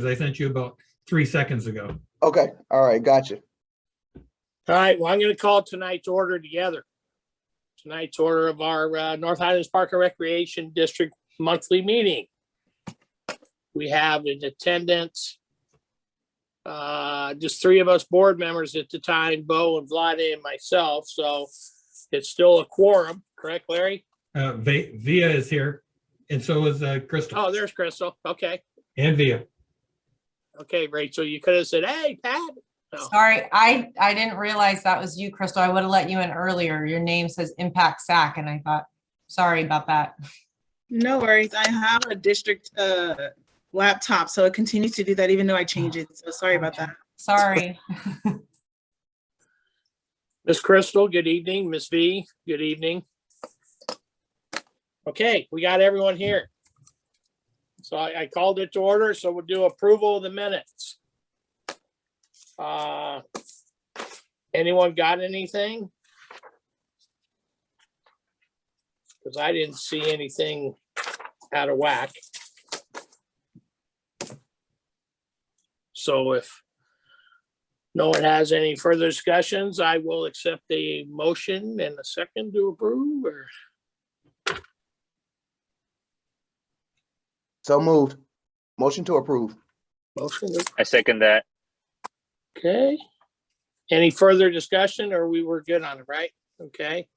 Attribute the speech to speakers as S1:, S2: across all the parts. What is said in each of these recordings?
S1: I sent you about 3 seconds ago.
S2: Okay, all right, gotcha.
S3: All right, well, I'm going to call tonight's order together. Tonight's order of our North Highlands Park and Recreation District monthly meeting. We have in attendance just 3 of us board members at the time, Bo and Vlade and myself. So it's still a quorum, correct, Larry?
S1: Via is here, and so is Crystal.
S3: Oh, there's Crystal. Okay.
S1: And Via.
S3: Okay, Rachel, you could have said, hey, Pat. No.
S4: Sorry, I didn't realize that was you, Crystal. I would have let you in earlier. Your name says Impact SAC, and I thought, sorry about that.
S5: No worries. I have a district laptop, so it continues to do that even though I change it. So sorry about that.
S4: Sorry.
S3: Miss Crystal, good evening. Miss V, good evening. Okay, we got everyone here. So I called it to order, so we'll do approval of the minutes. Anyone got anything? Because I didn't see anything out of whack. So if no one has any further discussions, I will accept the motion and a second to approve, or
S2: So moved. Motion to approve.
S3: motion.
S6: I second that.
S3: Okay. Any further discussion, or we were good on it, right? Okay.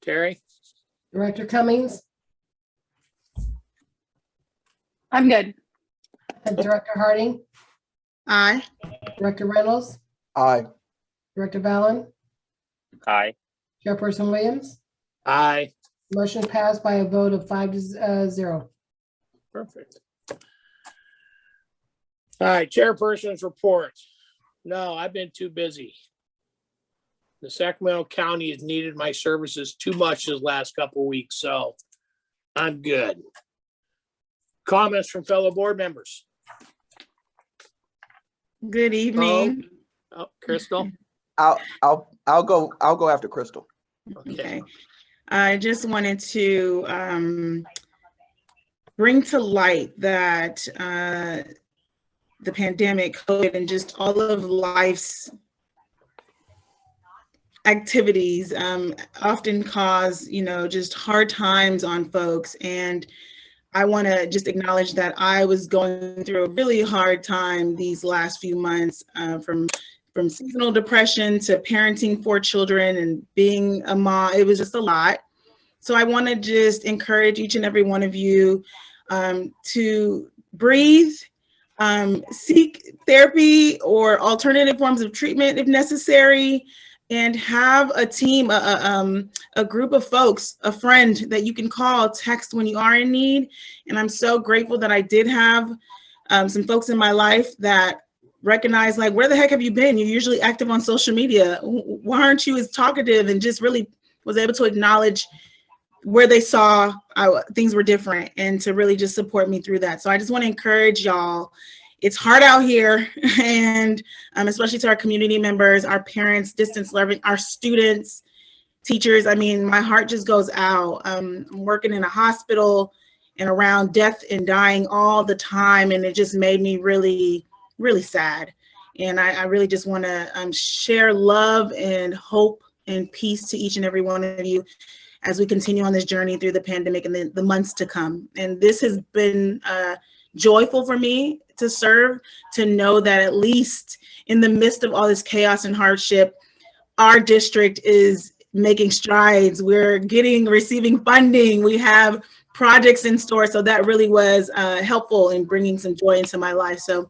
S3: Terry?
S7: Director Cummings,
S8: I'm good.
S7: Director Harding,
S5: Aye.
S7: Director Reynolds,
S2: Aye.
S7: Director Ballin,
S6: Aye.
S7: Chairperson Williams.
S3: Aye.
S7: Motion passed by a vote of 5-0.
S3: Perfect. All right, chairperson's report. No, I've been too busy. The Sacramento County has needed my services too much this last couple of weeks, so I'm good. Comments from fellow board members?
S5: Good evening.
S3: Oh, Crystal?
S2: I'll go after Crystal.
S5: Okay. I just wanted to bring to light that the pandemic, COVID, and just all of life's activities often cause, just hard times on folks. And I want to just acknowledge that I was going through a really hard time these last few months, from seasonal depression to parenting 4 children and being a mom. It was just a lot. So I want to just encourage each and every one of you to breathe, seek therapy or alternative forms of treatment if necessary, and have a team, a group of folks, a friend that you can call, text when you are in need. And I'm so grateful that I did have some folks in my life that recognize, like, where the heck have you been? You're usually active on social media. Why aren't you as talkative? And just really was able to acknowledge where they saw things were different and to really just support me through that. So I just want to encourage y'all. It's hard out here, and especially to our community members, our parents, distance learning, our students, teachers. I mean, my heart just goes out. I'm working in a hospital and around death and dying all the time, and it just made me really, really sad. And I really just want to share love and hope and peace to each and every one of you as we continue on this journey through the pandemic and the months to come. And this has been joyful for me to serve, to know that at least in the midst of all this chaos and hardship, our district is making strides. We're receiving funding. We have projects in store. So that really was helpful in bringing some joy into my life. So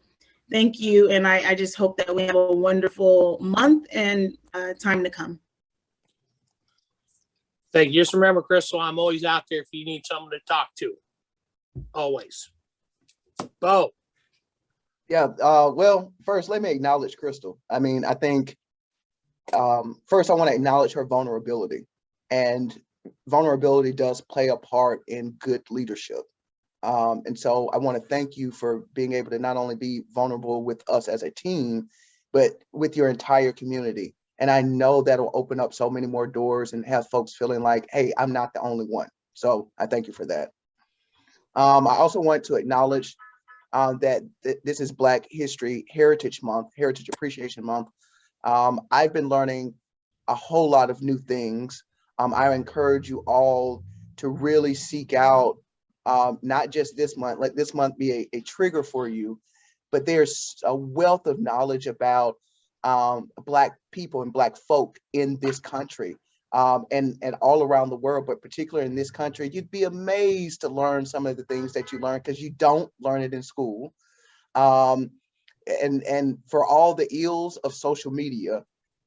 S5: thank you. And I just hope that we have a wonderful month and time to come.
S3: Thank you. Just remember, Crystal, I'm always out there if you need someone to talk to. Always. Bo.
S2: Yeah, well, first, let me acknowledge Crystal. I mean, I think first I want to acknowledge her vulnerability, and vulnerability does play a part in good leadership. And so I want to thank you for being able to not only be vulnerable with us as a team, but with your entire community. And I know that'll open up so many more doors and have folks feeling like, hey, I'm not the only one. So I thank you for that. I also want to acknowledge this is Black History Heritage Month, Heritage Appreciation Month. I've been learning a whole lot of new things. I encourage you all to really seek out, not just this month, let this month be a trigger for you, but there's a wealth of knowledge about Black people and Black folk in this country, and all around the world, but particularly in this country. You'd be amazed to learn some of the things that you learn because you don't learn it in school. And for all the ills of social media,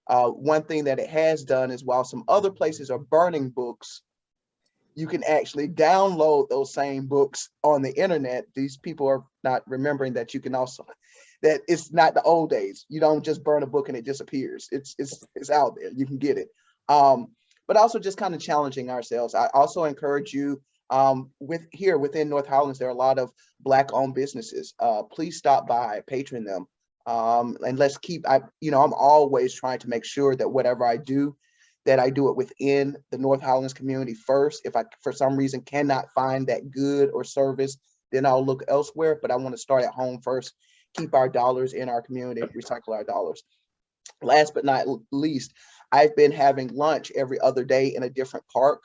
S2: one thing that it has done is, while some other places are burning books, you can actually download those same books on the internet. These people are not remembering that you can also, that it's not the old days. You don't just burn a book and it disappears. It's out there. You can get it. But also just kind of challenging ourselves. I also encourage you, within North Highlands, there are a lot of Black-owned businesses. Please stop by, patron them, and let's keep. I'm always trying to make sure that whatever I do, that I do it within the North Highlands community first. If I, for some reason, cannot find that good or service, then I'll look elsewhere. But I want to start at home first. Keep our dollars in our community. Recycle our dollars. Last but not least, I've been having lunch every other day in a different park.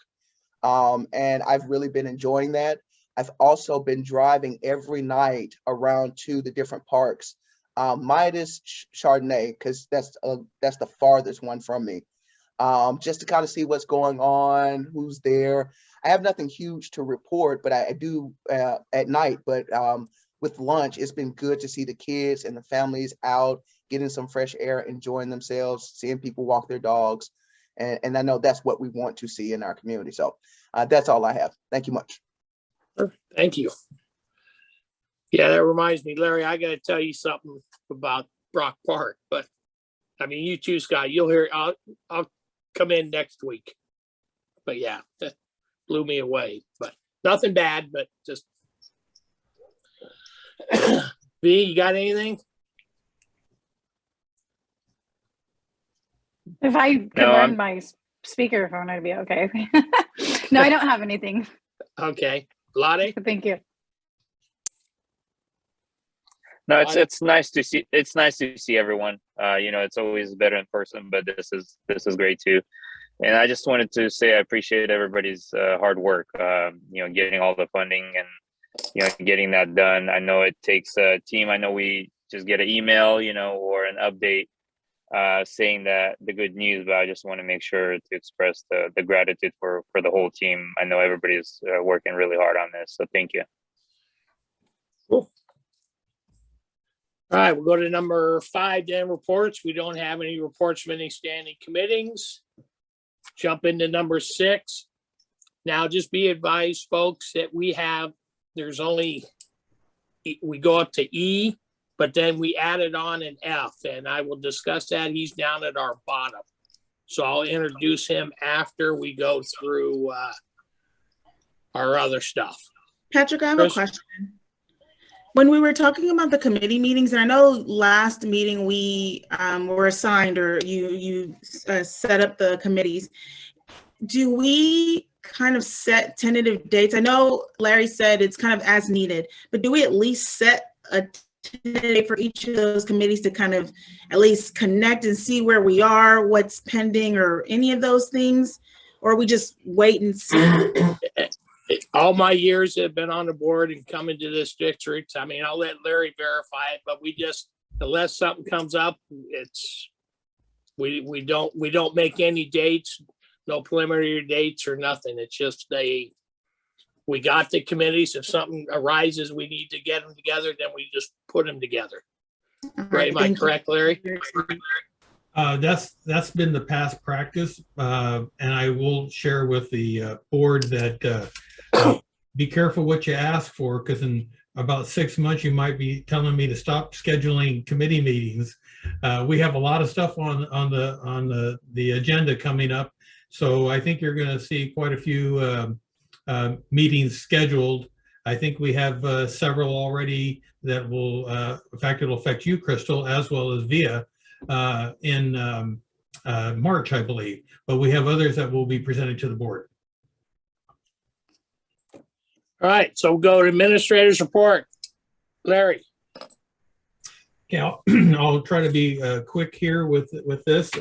S2: And I've really been enjoying that. I've also been driving every night around to the different parks, minus Chardonnay, because that's the farthest one from me, just to kind of see what's going on, who's there. I have nothing huge to report, but I do at night. But with lunch, it's been good to see the kids and the families out, getting some fresh air, enjoying themselves, seeing people walk their dogs. And I know that's what we want to see in our community. So that's all I have. Thank you much.
S3: Thank you. Yeah, that reminds me, Larry, I got to tell you something about Brock Park. But I mean, you too, Scott. You'll hear. I'll come in next week. But yeah, that blew me away. But nothing bad. But just V, you got anything?
S8: If I could
S6: No,
S8: learn my speakerphone, I'd be okay. No, I don't have anything.
S3: Okay, Lottie.
S8: Thank you.
S6: no, it's nice to see. It's nice to see everyone. It's always better in person, but this is great too. And I just wanted to say I appreciate everybody's hard work. Getting all the funding and getting that done. I know it takes a team. I know we just get an email, or an update saying that the good news, but I just want to make sure to express the gratitude for the whole team. I know everybody's working really hard on this, so thank you.
S3: Cool. All right, we'll go to number 5, then reports. We don't have any reports from any standing committees. Jump into number 6. Now, just be advised, folks, that we go up to E, but then we added on an F, and I will discuss that. He's down at our bottom. So I'll introduce him after we go through our other stuff.
S5: Patrick, I have a question. When we were talking about the committee meetings, and I know last meeting we were assigned, or you set up the committees, do we kind of set tentative dates? I know Larry said it's kind of as needed, but do we at least set a tentative for each of those committees to kind of at least connect and see where we are, what's pending, or any of those things? Or we just wait and see?
S3: All my years have been on the board and coming to this district. I mean, I'll let Larry verify it, but we just, unless something comes up, we don't make any dates, no preliminary dates or nothing. It's just we got the committees. If something arises, we need to get them together, then we just put them together. Right? Am I correct, Larry?
S1: That's been the past practice, and I will share with the board that be careful what you ask for, because in about 6 months you might be telling me to stop scheduling committee meetings. We have a lot of stuff on the agenda coming up, so I think you're going to see quite a few meetings scheduled. I think we have several already that will, in fact, it'll affect you, Crystal, as well as Via. In March, I believe, but we have others that will be presented to the board.
S3: All right, so we'll go to administrator's report. Larry,
S1: Okay, I'll try to be quick here with this.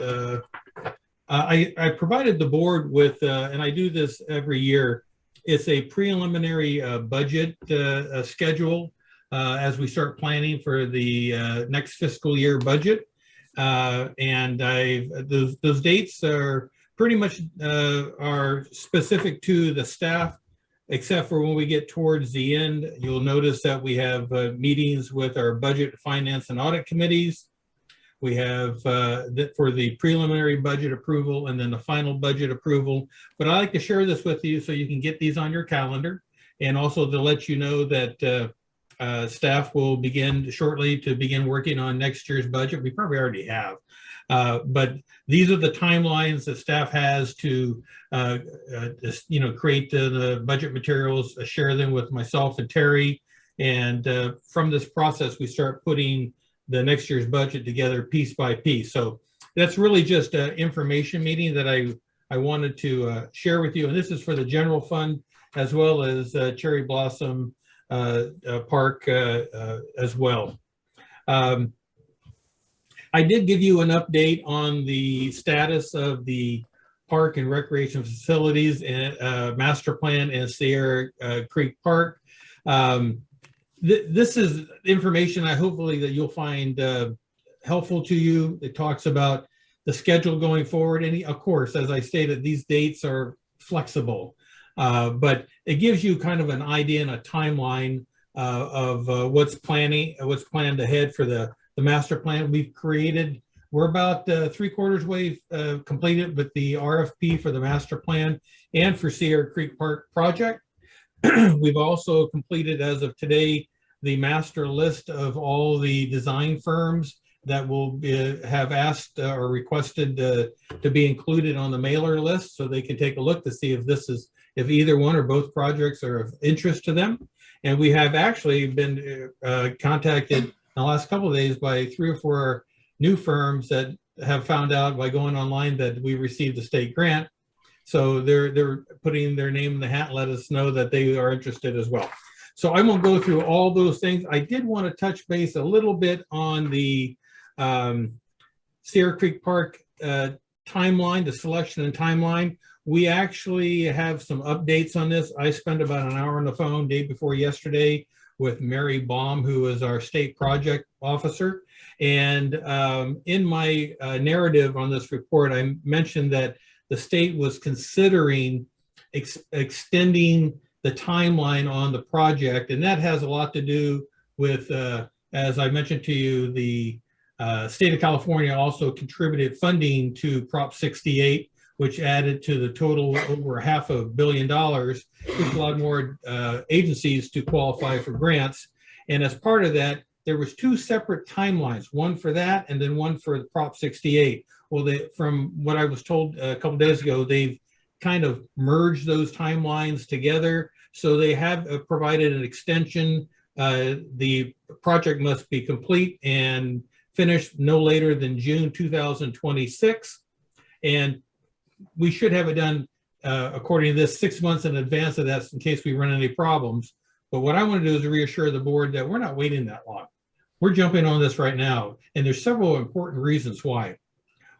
S1: I provided the board with, and I do this every year, it's a preliminary budget schedule as we start planning for the next fiscal year budget. And those dates are pretty much are specific to the staff, except for when we get towards the end. You'll notice that we have meetings with our budget, finance, and audit committees. We have for the preliminary budget approval and then the final budget approval. But I like to share this with you so you can get these on your calendar, and also to let you know that staff will begin shortly to begin working on next year's budget. We probably already have. But these are the timelines that staff has to create the budget materials, share them with myself and Terry. And from this process, we start putting the next year's budget together piece by piece. So that's really just an information meeting that I wanted to share with you. And this is for the general fund as well as Cherry Blossom Park as well. I did give you an update on the status of the park and recreation facilities and master plan and Sierra Creek Park. This is information hopefully that you'll find helpful to you. It talks about the schedule going forward. And of course, as I stated, these dates are flexible, but it gives you kind of an idea and a timeline of what's planned ahead for the master plan we've created. We're about 3/4 way completed with the RFP for the master plan and for Sierra Creek Park project. We've also completed, as of today, the master list of all the design firms that will have asked or requested to be included on the mailer list, so they can take a look to see if either one or both projects are of interest to them. And we have actually been contacted in the last couple of days by 3 or 4 new firms that have found out by going online that we received a state grant. So they're putting their name in the hat and let us know that they are interested as well. So I won't go through all those things. I did want to touch base a little bit on the Sierra Creek Park timeline, the selection and timeline. We actually have some updates on this. I spent about an hour on the phone day before yesterday with Mary Baum, who is our state project officer. And in my narrative on this report, I mentioned that the state was considering extending the timeline on the project. And that has a lot to do with, as I mentioned to you, the state of California also contributed funding to Prop 68, which added to the total over $500 million, which allowed more agencies to qualify for grants. And as part of that, there was 2 separate timelines, one for that and then one for the Prop 68. Well, from what I was told a couple days ago, they've kind of merged those timelines together. So they have provided an extension. The project must be complete and finished no later than June 2026. And we should have it done, according to this, 6 months in advance of that in case we run into problems. But what I want to do is reassure the board that we're not waiting that long. We're jumping on this right now. And there's several important reasons why.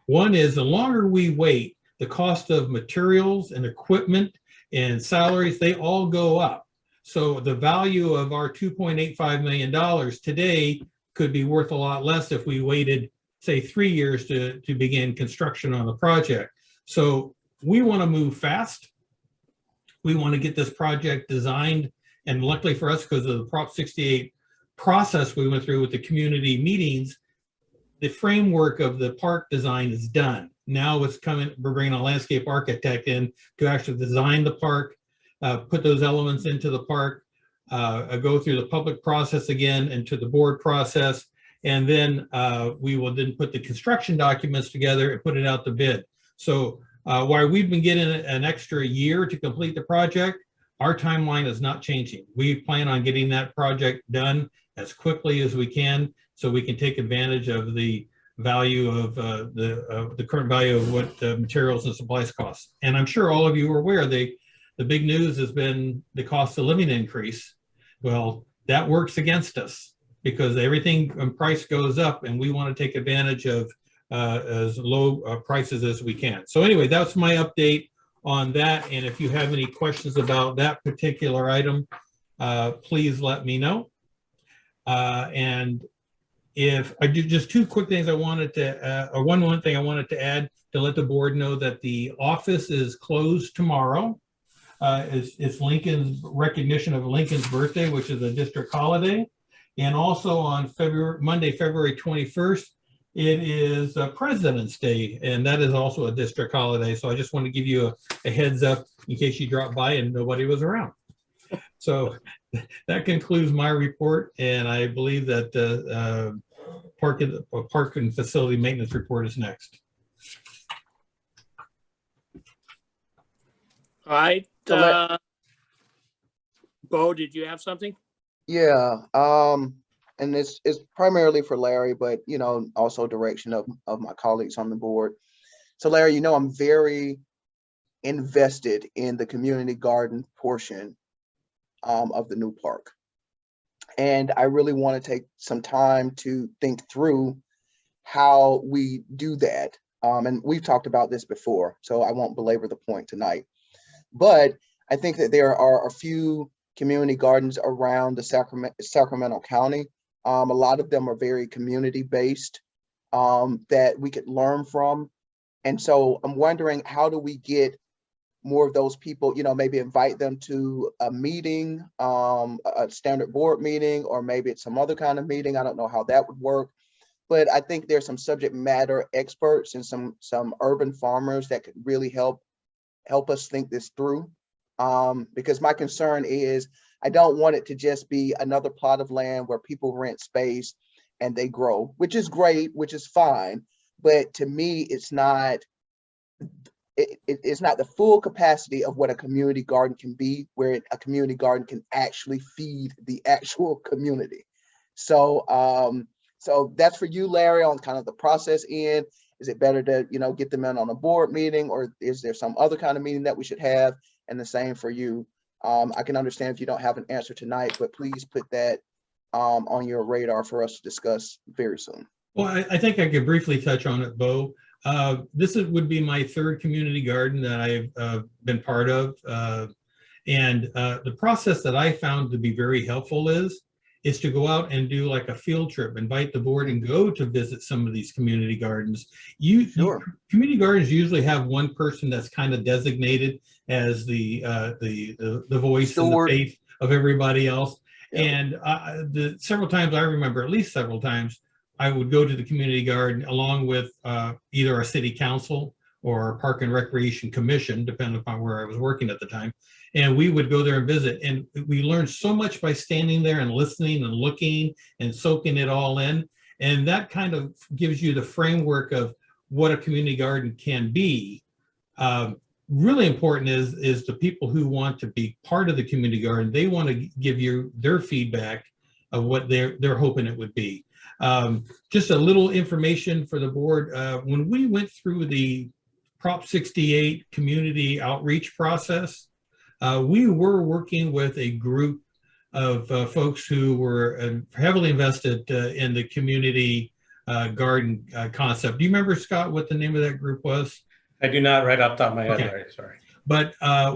S1: One is the longer we wait, the cost of materials and equipment and salaries, they all go up. So the value of our $2.85 million today could be worth a lot less if we waited, say, 3 years to begin construction on the project. So we want to move fast. We want to get this project designed. And luckily for us, because of the Prop 68 process we went through with the community meetings, the framework of the park design is done. Now it's coming, we're bringing a landscape architect in to actually design the park, put those elements into the park, go through the public process again into the board process. And then we will then put the construction documents together and put it out to bid. So while we've been getting an extra year to complete the project, our timeline is not changing. We plan on getting that project done as quickly as we can so we can take advantage of the value of the current value of what materials and supplies cost. And I'm sure all of you are aware the big news has been the cost of living increase. Well, that works against us. because everything price goes up and we want to take advantage of as low prices as we can. So anyway, that's my update on that. And if you have any questions about that particular item, please let me know. And if I do just two quick things I wanted to, or one thing I wanted to add to let the board know that the office is closed tomorrow. It's Lincoln's recognition of Lincoln's birthday, which is a district holiday. And also on Monday, February 21st, it is President's Day, and that is also a district holiday. So I just want to give you a heads up in case you dropped by and nobody was around. So that concludes my report, and I believe that the park and facility maintenance report is next.
S3: All right. Bo, did you have something?
S2: Yeah, and it's primarily for Larry, but you know, also direction of my colleagues on the board. So Larry, you know, I'm very invested in the community garden portion of the new park. And I really want to take some time to think through how we do that. And we've talked about this before, so I won't belabor the point tonight. But I think that there are a few community gardens around the Sacramento County. A lot of them are very community-based that we could learn from. And so I'm wondering, how do we get more of those people, you know, maybe invite them to a meeting, a standard board meeting, or maybe it's some other kind of meeting. I don't know how that would work. But I think there's some subject matter experts and some urban farmers that could really help us think this through. Because my concern is I don't want it to just be another plot of land where people rent space and they grow, which is great, which is fine. But to me, it's not the full capacity of what a community garden can be, where a community garden can actually feed the actual community. So so that's for you, Larry, on kind of the process end. Is it better to, you know, get them in on a board meeting, or is there some other kind of meeting that we should have? And the same for you. I can understand if you don't have an answer tonight, but please put that on your radar for us to discuss very soon.
S1: Well, I think I could briefly touch on it, Bo. This would be my third community garden that I've been part of. And the process that I found to be very helpful is to go out and do like a field trip, invite the board and go to visit some of these community gardens. Community gardens usually have one person that's kind of designated as the voice and the face of everybody else. Yeah. And several times, I remember at least several times, I would go to the community garden along with either our city council or Park and Recreation Commission, depending upon where I was working at the time. And we would go there and visit. And we learned so much by standing there and listening and looking and soaking it all in. And that kind of gives you the framework of what a community garden can be. Really important is the people who want to be part of the community garden. They want to give you their feedback of what they're hoping it would be. Just a little information for the board. When we went through the Prop 68 community outreach process, we were working with a group of folks who were heavily invested in the community garden concept. Do you remember, Scott, what the name of that group was?
S9: I do not right off the top of my head,
S1: Okay.
S9: Larry, sorry.
S1: But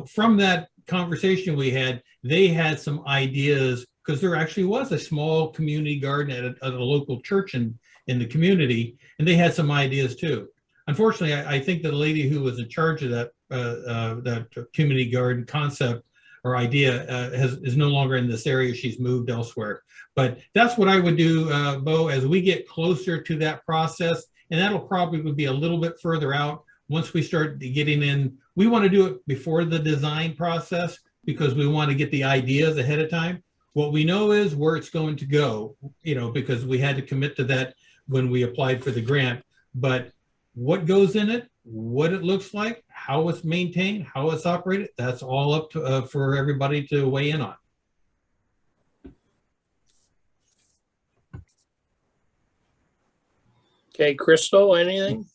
S1: from that conversation we had, they had some ideas, because there actually was a small community garden at a local church in the community, and they had some ideas too. Unfortunately, I think the lady who was in charge of that community garden concept or idea is no longer in this area. She's moved elsewhere. But that's what I would do, Bo, as we get closer to that process, and that'll probably be a little bit further out once we start getting in. We want to do it before the design process because we want to get the ideas ahead of time. What we know is where it's going to go, you know, because we had to commit to that when we applied for the grant. But what goes in it, what it looks like, how it's maintained, how it's operated, that's all up to for everybody to weigh in on.
S3: Okay, Crystal, anything?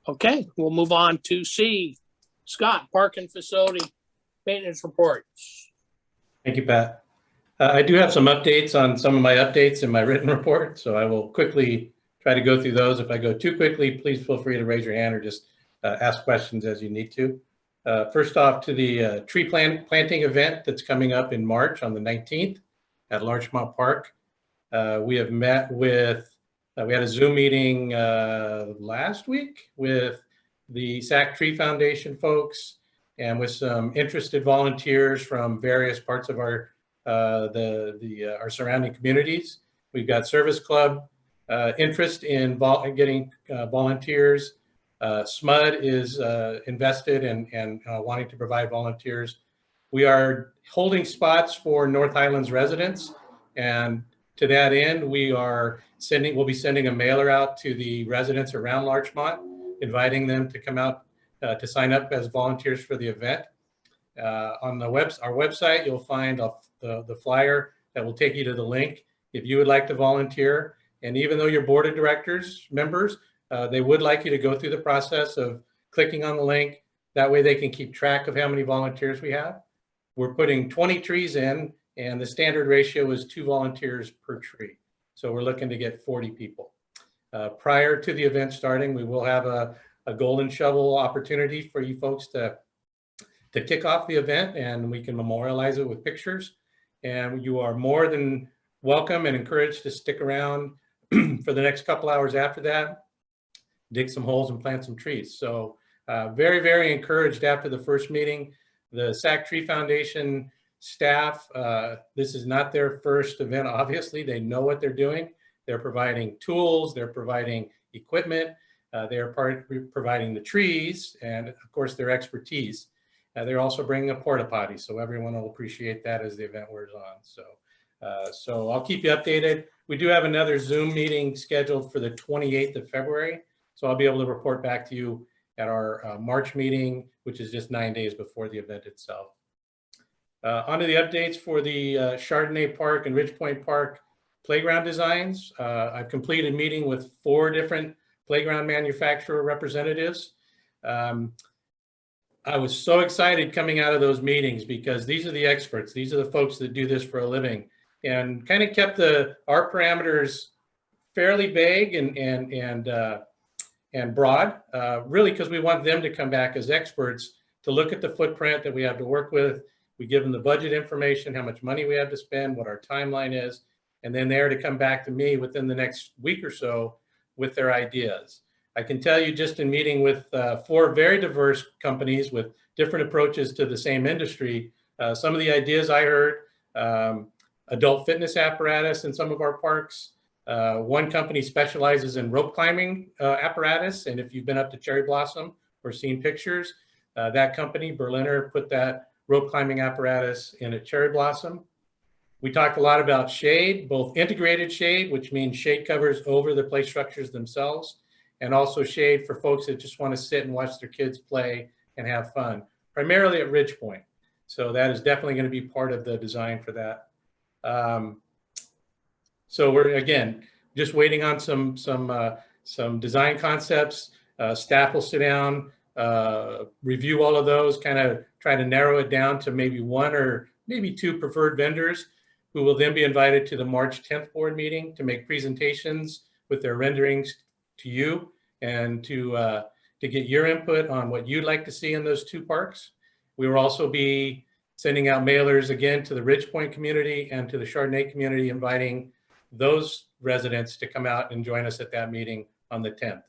S3: Okay, we'll move on to C. Scott, park and facility maintenance reports.
S9: Thank you, Pat. I do have some updates on some of my updates in my written report, so I will quickly try to go through those. If I go too quickly, please feel free to raise your hand or just ask questions as you need to. First off, to the tree planting event that's coming up in March on the 19th at Larchmont Park. We have met with, we had a Zoom meeting last week with the SAC Tree Foundation folks and with some interested volunteers from various parts of our our surrounding communities. We've got Service Club interest in getting volunteers. SMUD is invested in wanting to provide volunteers. We are holding spots for North Highlands residents, and to that end, we'll be sending a mailer out to the residents around Larchmont, inviting them to come out to sign up as volunteers for the event. On our website, you'll find the flyer that will take you to the link if you would like to volunteer. And even though you're board of directors members, they would like you to go through the process of clicking on the link. That way they can keep track of how many volunteers we have. We're putting 20 trees in, and the standard ratio is 2 volunteers per tree. So we're looking to get 40 people. Prior to the event starting, we will have a golden shovel opportunity for you folks to kick off the event, and we can memorialize it with pictures. And you are more than welcome and encouraged to stick around for the next couple hours after that, dig some holes and plant some trees. So very, very encouraged after the first meeting. The SAC Tree Foundation staff, this is not their first event, obviously. They know what they're doing. They're providing tools, they're providing equipment, they're providing the trees, and of course their expertise. They're also bringing a porta potty, so everyone will appreciate that as the event wears on. So I'll keep you updated. We do have another Zoom meeting scheduled for the 28th of February, so I'll be able to report back to you at our March meeting, which is just 9 days before the event itself. Onto the updates for the Chardonnay Park and Ridgepoint Park playground designs. I've completed a meeting with 4 different playground manufacturer representatives. I was so excited coming out of those meetings because these are the experts. These are the folks that do this for a living, and kind of kept our parameters fairly vague and broad, really because we want them to come back as experts to look at the footprint that we have to work with. We give them the budget information, how much money we have to spend, what our timeline is, and then they're to come back to me within the next week or so with their ideas. I can tell you just in meeting with 4 very diverse companies with different approaches to the same industry, some of the ideas I heard, adult fitness apparatus in some of our parks. One company specializes in rope climbing apparatus, and if you've been up to Cherry Blossom or seen pictures, that company, Berliner, put that rope climbing apparatus in at Cherry Blossom. We talked a lot about shade, both integrated shade, which means shade covers over the play structures themselves, and also shade for folks that just want to sit and watch their kids play and have fun, primarily at Ridgepoint. So that is definitely going to be part of the design for that. So we're, again, just waiting on some design concepts. Staff will sit down, review all of those, kind of try to narrow it down to maybe 1 or maybe 2 preferred vendors who will then be invited to the March 10th board meeting to make presentations with their renderings to you and to get your input on what you'd like to see in those 2 parks. We will also be sending out mailers again to the Ridgepoint community and to the Chardonnay community, inviting those residents to come out and join us at that meeting on the 10th.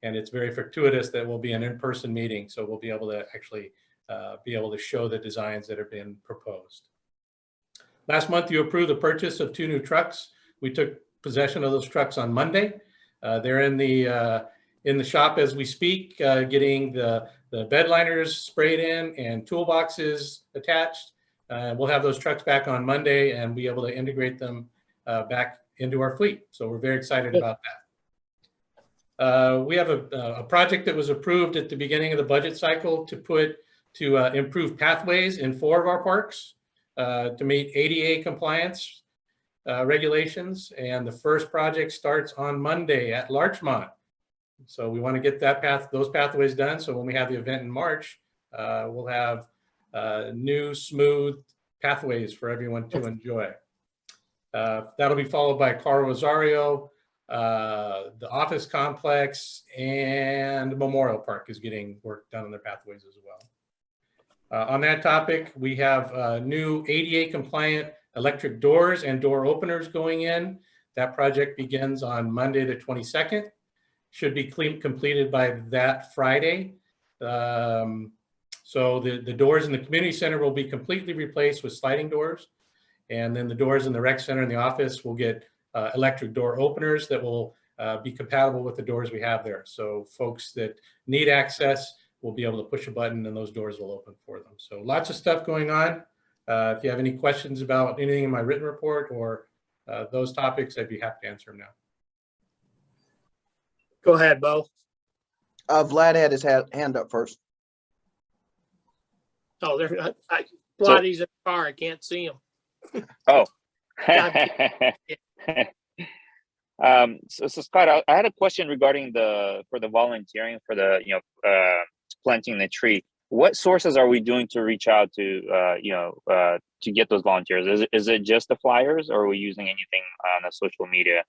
S9: And it's very fortuitous that we'll be an in-person meeting, so we'll be able to actually be able to show the designs that have been proposed. Last month, you approved the purchase of 2 new trucks. We took possession of those trucks on Monday. They're in the shop as we speak, getting the bed liners sprayed in and toolboxes attached. We'll have those trucks back on Monday and be able to integrate them back into our fleet. So we're very excited about that. We have a project that was approved at the beginning of the budget cycle to improve pathways in 4 of our parks to meet ADA compliance regulations. And the first project starts on Monday at Larchmont. So we want to get those pathways done. So when we have the event in March, we'll have new, smooth pathways for everyone to enjoy. That'll be followed by Carl Rosario, the office complex, and Memorial Park is getting work done on their pathways as well. On that topic, we have new ADA compliant electric doors and door openers going in. That project begins on Monday the 22nd. Should be completed by that Friday. So the doors in the community center will be completely replaced with sliding doors. And then the doors in the rec center and the office will get electric door openers that will be compatible with the doors we have there. So folks that need access will be able to push a button and those doors will open for them. So lots of stuff going on. If you have any questions about anything in my written report or those topics, I'd be happy to answer them now.
S3: Go ahead, Bo.
S2: Vlad had his hand up first.
S3: Oh, they're not. Vladi's in the car. I can't see him.
S6: Oh. So Scott, I had a question regarding for the volunteering for the planting the tree. What sources are we doing to reach out to to get those volunteers? Is it just the flyers, or are we using anything on the social media?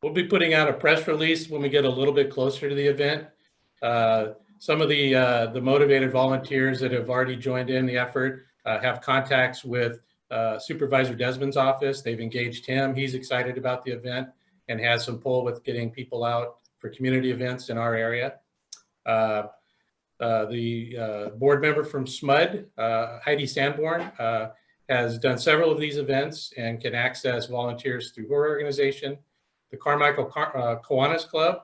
S9: We'll be putting out a press release when we get a little bit closer to the event. Some of the motivated volunteers that have already joined in the effort have contacts with Supervisor Desmond's office. They've engaged him. He's excited about the event and has some pull with getting people out for community events in our area. The board member from SMUD, Heidi Sanborn, has done several of these events and can access volunteers through her organization. The Carmichael Kiwanis Club,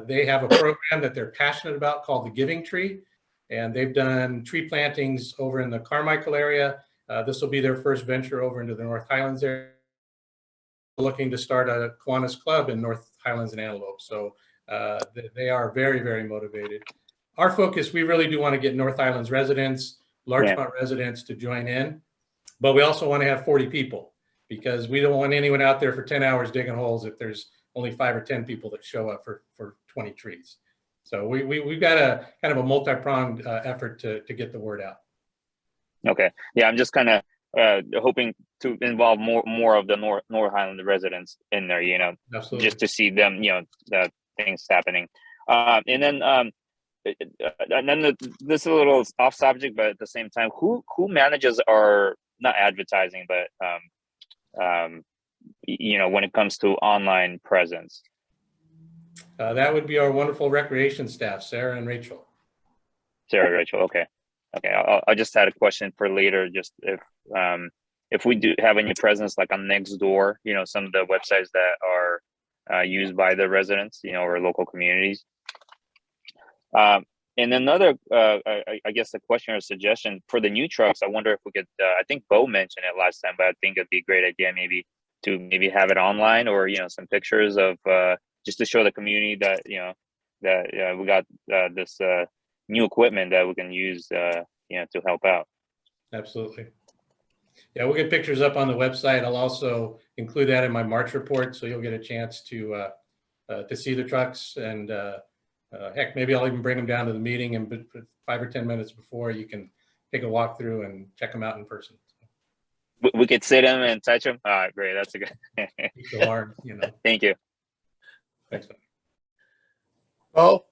S9: they have a program that they're passionate about called the Giving Tree, and they've done tree plantings over in the Carmichael area. This will be their first venture over into the North Highlands area. Looking to start a Kiwanis Club in North Highlands and Antelope. So they are very, very motivated. Our focus, we really do want to get North Highlands residents, Larchmont residents to join in, but we also want to have 40 people because we don't want anyone out there for 10 hours digging holes if there's only 5 or 10 people that show up for 20 trees. So we've got a kind of a multi-pronged effort to get the word out.
S6: Okay. Yeah, I'm just kind of hoping to involve more of the North Highland residents in there,
S9: Absolutely.
S6: Just to see them, the things happening. And then this is a little off subject, but at the same time, who manages our, not advertising, but when it comes to online presence?
S9: That would be our wonderful recreation staff, Sarah and Rachel.
S6: Sarah, Rachel, okay. I just had a question for later. Just if we do have any presence like on Nextdoor, some of the websites that are used by the residents, or local communities. And another, I guess, a question or suggestion for the new trucks. I wonder if we could. I think Bo mentioned it last time, but I think it'd be a great idea maybe to have it online or some pictures of just to show the community that that we got this new equipment that we can use to help out.
S9: Absolutely. Yeah, we'll get pictures up on the website. I'll also include that in my March report, so you'll get a chance to see the trucks. And heck, maybe I'll even bring them down to the meeting, and 5 or 10 minutes before, you can take a walk through and check them out in person.
S6: We could sit them and touch them. All right, great. That's a good.
S9: The alarm,
S6: Thank you.
S9: Thanks.
S3: Oh.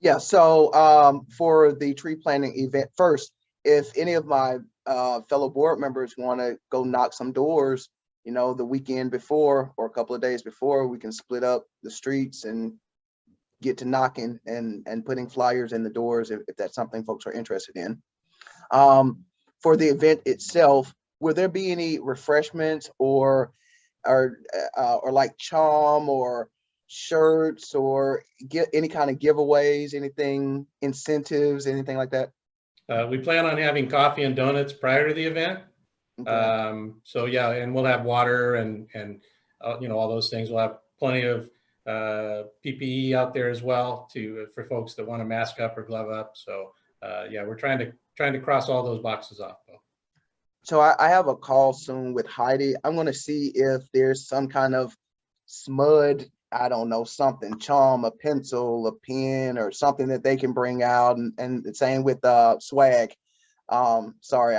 S2: Yeah, so for the tree planting event, first, if any of my fellow board members want to go knock some doors, the weekend before or a couple of days before, we can split up the streets and get to knocking and putting flyers in the doors if that's something folks are interested in. For the event itself, will there be any refreshments or like charm or shirts or get any kind of giveaways, anything, incentives, anything like that?
S9: We plan on having coffee and donuts prior to the event. Okay. So yeah, and we'll have water and all those things. We'll have plenty of PPE out there as well for folks that want to mask up or glove up. So yeah, we're trying to cross all those boxes off.
S2: So I have a call soon with Heidi. I'm going to see if there's some kind of SMUD, I don't know, something, charm, a pencil, a pen, or something that they can bring out, and the same with swag. Sorry,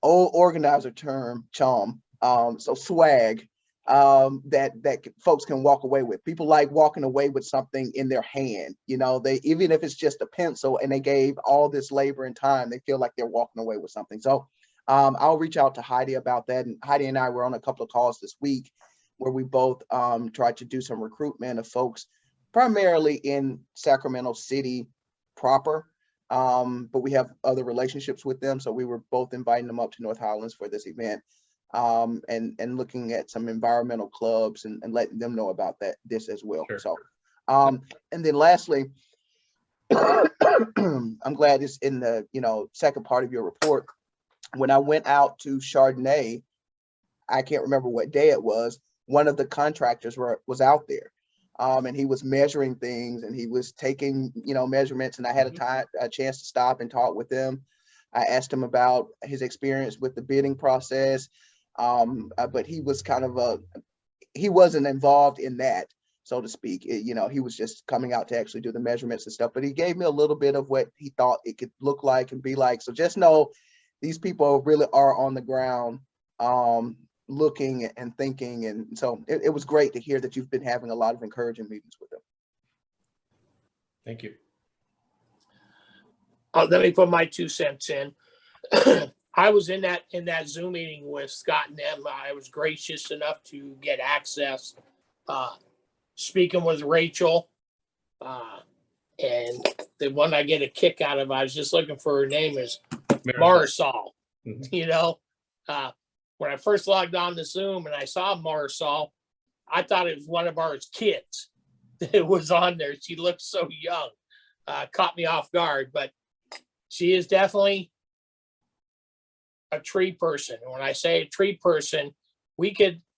S2: old organizer term, chum. So swag, that folks can walk away with. People like walking away with something in their hand. You know, they, even if it's just a pencil and they gave all this labor and time, they feel like they're walking away with something. So I'll reach out to Heidi about that. And Heidi and I were on a couple of calls this week where we both tried to do some recruitment of folks, primarily in Sacramento City proper. But we have other relationships with them. So we were both inviting them up to North Highlands for this event, and looking at some environmental clubs and letting them know about this as well.
S9: Sure.
S2: So, and then lastly, I'm glad it's in the, second part of your report. When I went out to Chardonnay, I can't remember what day it was, one of the contractors was out there. And he was measuring things and he was taking, measurements, and I had a chance to stop and talk with him. I asked him about his experience with the bidding process. But he was he wasn't involved in that, so to speak. He was just coming out to actually do the measurements and stuff, but he gave me a little bit of what he thought it could look like and be like. So just know these people really are on the ground, looking and thinking. And so it was great to hear that you've been having a lot of encouraging meetings with them.
S9: Thank you.
S3: Let me put my 2 cents in. I was in that Zoom meeting with Scott and them. I was gracious enough to get access, speaking with Rachel, and the one I get a kick out of, I was just looking for her name, is Marisol.
S9: Mm-hmm.
S3: When I first logged on to Zoom and I saw Marisol, I thought it was one of our kids that was on there. She looked so young, caught me off guard, but she is definitely a tree person. And when I say a tree person,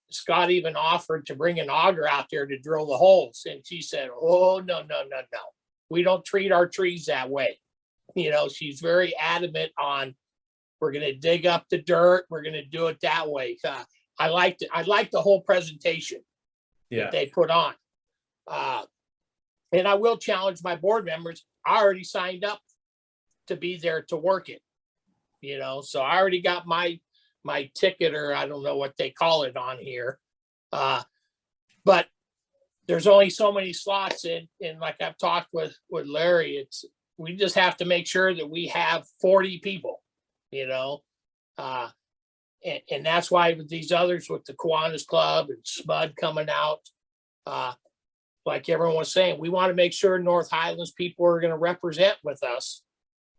S3: Scott even offered to bring an auger out there to drill the holes. And she said, oh, no. We don't treat our trees that way. She's very adamant on, we're going to dig up the dirt. We're going to do it that way. I liked it. I liked the whole presentation that they put on. And I will challenge my board members. I already signed up to be there to work it, so I already got my ticket, or I don't know what they call it on here. But there's only so many slots in, and like I've talked with Larry, we just have to make sure that we have 40 people, and that's why with these others, with the Kiwanis Club and SMUD coming out, like everyone was saying, we want to make sure North Highlands people are going to represent with us.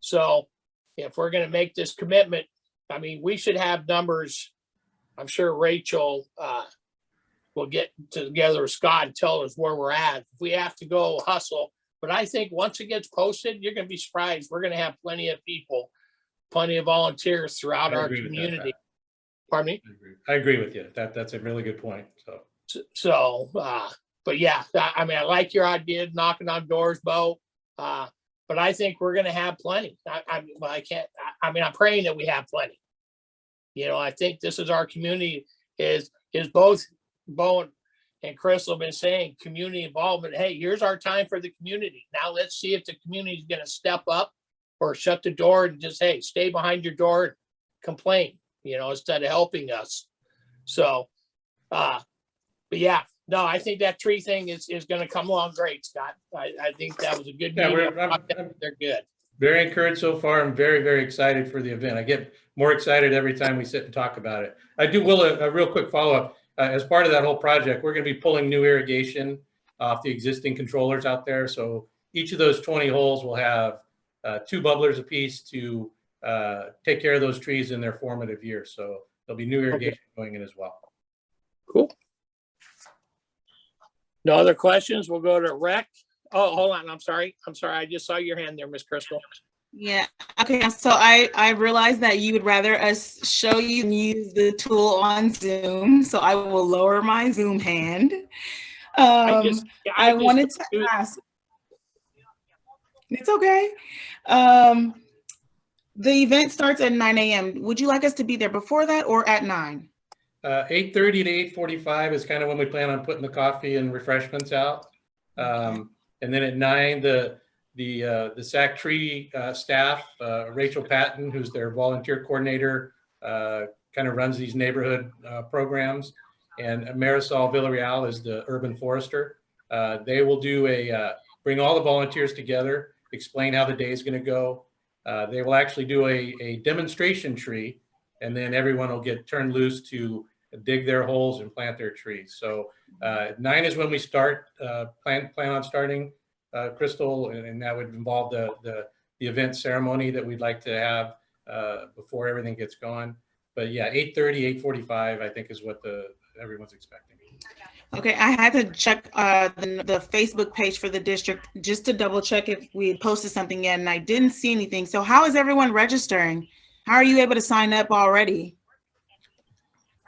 S3: So if we're going to make this commitment, I mean, we should have numbers. I'm sure Rachel will get together with Scott and tell us where we're at. If we have to go hustle, but I think once it gets posted, you're going to be surprised. We're going to have plenty of people, plenty of volunteers throughout our community. Pardon me?
S9: I agree with you. That's a really good point.
S3: So, but yeah, I mean, I like your idea of knocking on doors, Bo. But I think we're going to have plenty. I'm praying that we have plenty. I think this is our community, is both Bo and Chris have been saying community involvement. Hey, here's our time for the community. Now let's see if the community is going to step up or shut the door and just, hey, stay behind your door and complain, instead of helping us. So, but yeah, no, I think that tree thing is going to come along great, Scott. I think that was a good meeting. They're good.
S9: Very encouraged so far. I'm very, very excited for the event. I get more excited every time we sit and talk about it. I do will a real quick follow-up. As part of that whole project, we're going to be pulling new irrigation off the existing controllers out there. So each of those 20 holes will have 2 bubblers apiece to take care of those trees in their formative years. So there'll be new irrigation going in as well.
S3: Cool. No other questions? We'll go to Rec. Oh, hold on. I'm sorry. I just saw your hand there, Miss Crystal.
S5: Yeah. Okay. So I realized that you would rather us show you and use the tool on Zoom. So I will lower my Zoom hand. I wanted to ask. It's okay. The event starts at 9 a.m. Would you like us to be there before that or at 9?
S9: 8:30 to 8:45 is kind of when we plan on putting the coffee and refreshments out. And then at 9, the SAC Tree staff, Rachel Patton, who's their volunteer coordinator, kind of runs these neighborhood programs, and Marisol Villarreal is the urban forester. They will do bring all the volunteers together, explain how the day is going to go. They will actually do a demonstration tree, and then everyone will get turned loose to dig their holes and plant their trees. So 9 is when we start, plan on starting, Crystal, and that would involve the event ceremony that we'd like to have before everything gets going. But yeah, 8:30, 8:45, I think is what everyone's expecting.
S5: Okay, I had to check the Facebook page for the district just to double check if we had posted something yet, and I didn't see anything. So how is everyone registering? How are you able to sign up already?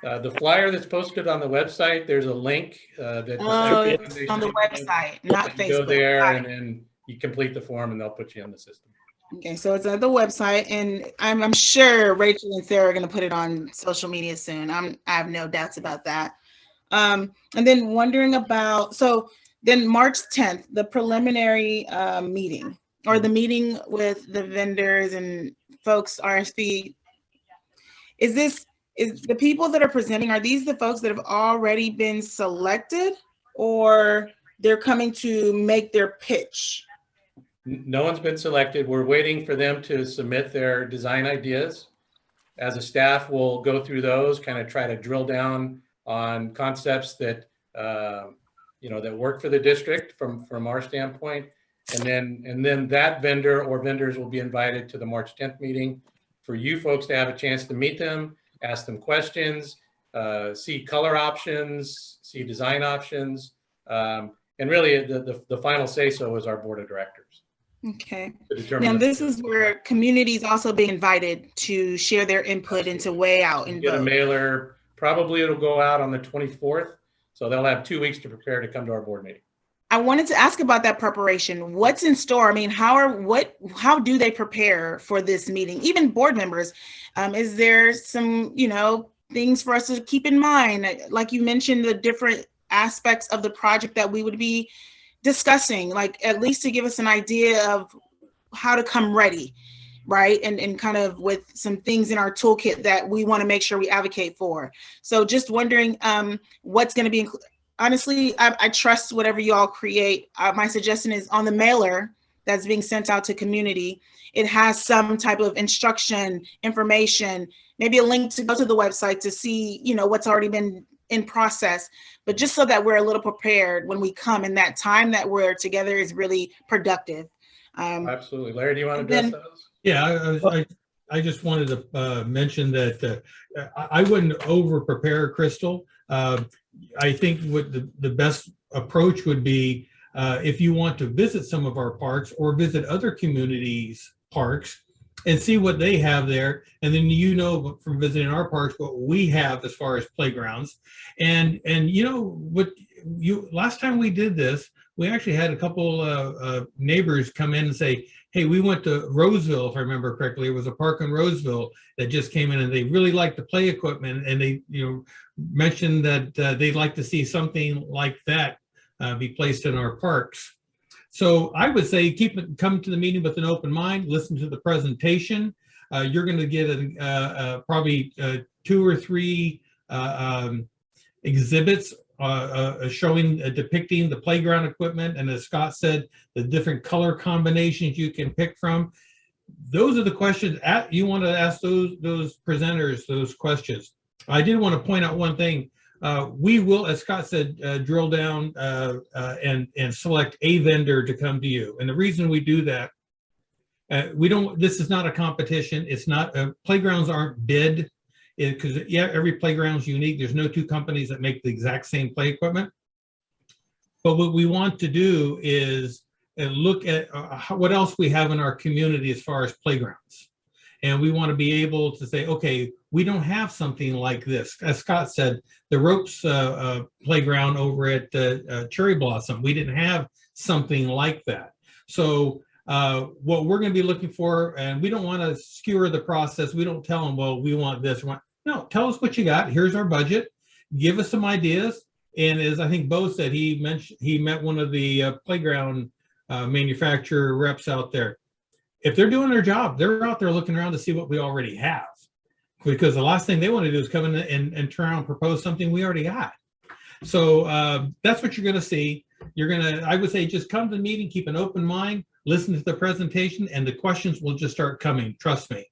S9: The flyer that's posted on the website, there's a link that
S5: Oh, it's on the website, not Facebook.
S9: You go there and then you complete the form and they'll put you on the system.
S5: Okay, so it's at the website, and I'm sure Rachel and Sarah are going to put it on social media soon. I have no doubts about that. And then wondering about, so then March 10th, the preliminary meeting, or the meeting with the vendors and folks, RSP, is the people that are presenting, are these the folks that have already been selected, or they're coming to make their pitch?
S9: No one's been selected. We're waiting for them to submit their design ideas. As a staff, we'll go through those, kind of try to drill down on concepts that that work for the district from our standpoint, and then that vendor or vendors will be invited to the March 10th meeting for you folks to have a chance to meet them, ask them questions, see color options, see design options, and really the final say so is our board of directors.
S5: Okay. Now this is where communities also being invited to share their input and to weigh out and
S9: get
S5: vote.
S9: A mailer. Probably it'll go out on the 24th, so they'll have 2 weeks to prepare to come to our board meeting.
S5: I wanted to ask about that preparation. What's in store? I mean, how do they prepare for this meeting? Even board members, is there some things for us to keep in mind? Like you mentioned, the different aspects of the project that we would be discussing, like at least to give us an idea of how to come ready, right? And kind of with some things in our toolkit that we want to make sure we advocate for. So just wondering what's going to be included. Honestly, I trust whatever you all create. My suggestion is on the mailer that's being sent out to community, it has some type of instruction, information, maybe a link to go to the website to see, what's already been in process, but just so that we're a little prepared when we come, and that time that we're together is really productive.
S9: Absolutely. Larry, do you want to address those?
S1: Yeah, I just wanted to mention that I wouldn't over prepare, Crystal. I think what the best approach would be if you want to visit some of our parks or visit other communities' parks and see what they have there, and then from visiting our parks what we have as far as playgrounds, and last time we did this, we actually had a couple neighbors come in and say, hey, we went to Roseville, if I remember correctly. It was a park in Roseville that just came in, and they really liked the play equipment, and they mentioned that they'd like to see something like that be placed in our parks. So I would say come to the meeting with an open mind, listen to the presentation. You're going to get probably 2 or 3 exhibits depicting the playground equipment, and as Scott said, the different color combinations you can pick from. Those are the questions you want to ask those presenters those questions. I did want to point out one thing. We will, as Scott said, drill down and select a vendor to come to you. And the reason we do that, this is not a competition. It's not, playgrounds aren't bid, because every playground is unique. There's no 2 companies that make the exact same play equipment. But what we want to do is look at what else we have in our community as far as playgrounds. And we want to be able to say, okay, we don't have something like this. As Scott said, the ropes playground over at Cherry Blossom, we didn't have something like that. So what we're going to be looking for, and we don't want to skewer the process. We don't tell them, well, we want this. No, tell us what you got. Here's our budget. Give us some ideas. And as I think Bo said, he met one of the playground manufacturer reps out there. If they're doing their job, they're out there looking around to see what we already have. because the last thing they want to do is come in and turn around and propose something we already got. So that's what you're going to see. I would say, just come to the meeting, keep an open mind, listen to the presentation, and the questions will just start coming, trust me.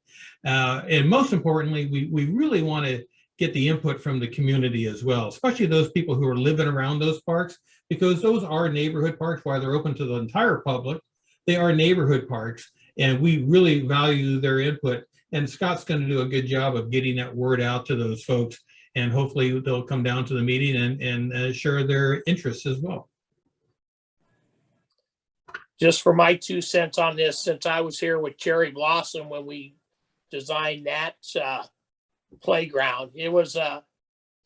S1: And most importantly, we really want to get the input from the community as well, especially those people who are living around those parks, because those are neighborhood parks. While they're open to the entire public, they are neighborhood parks, and we really value their input. And Scott's going to do a good job of getting that word out to those folks, and hopefully they'll come down to the meeting and share their interests as well.
S3: Just for my 2 cents on this, since I was here with Cherry Blossom when we designed that playground, it was the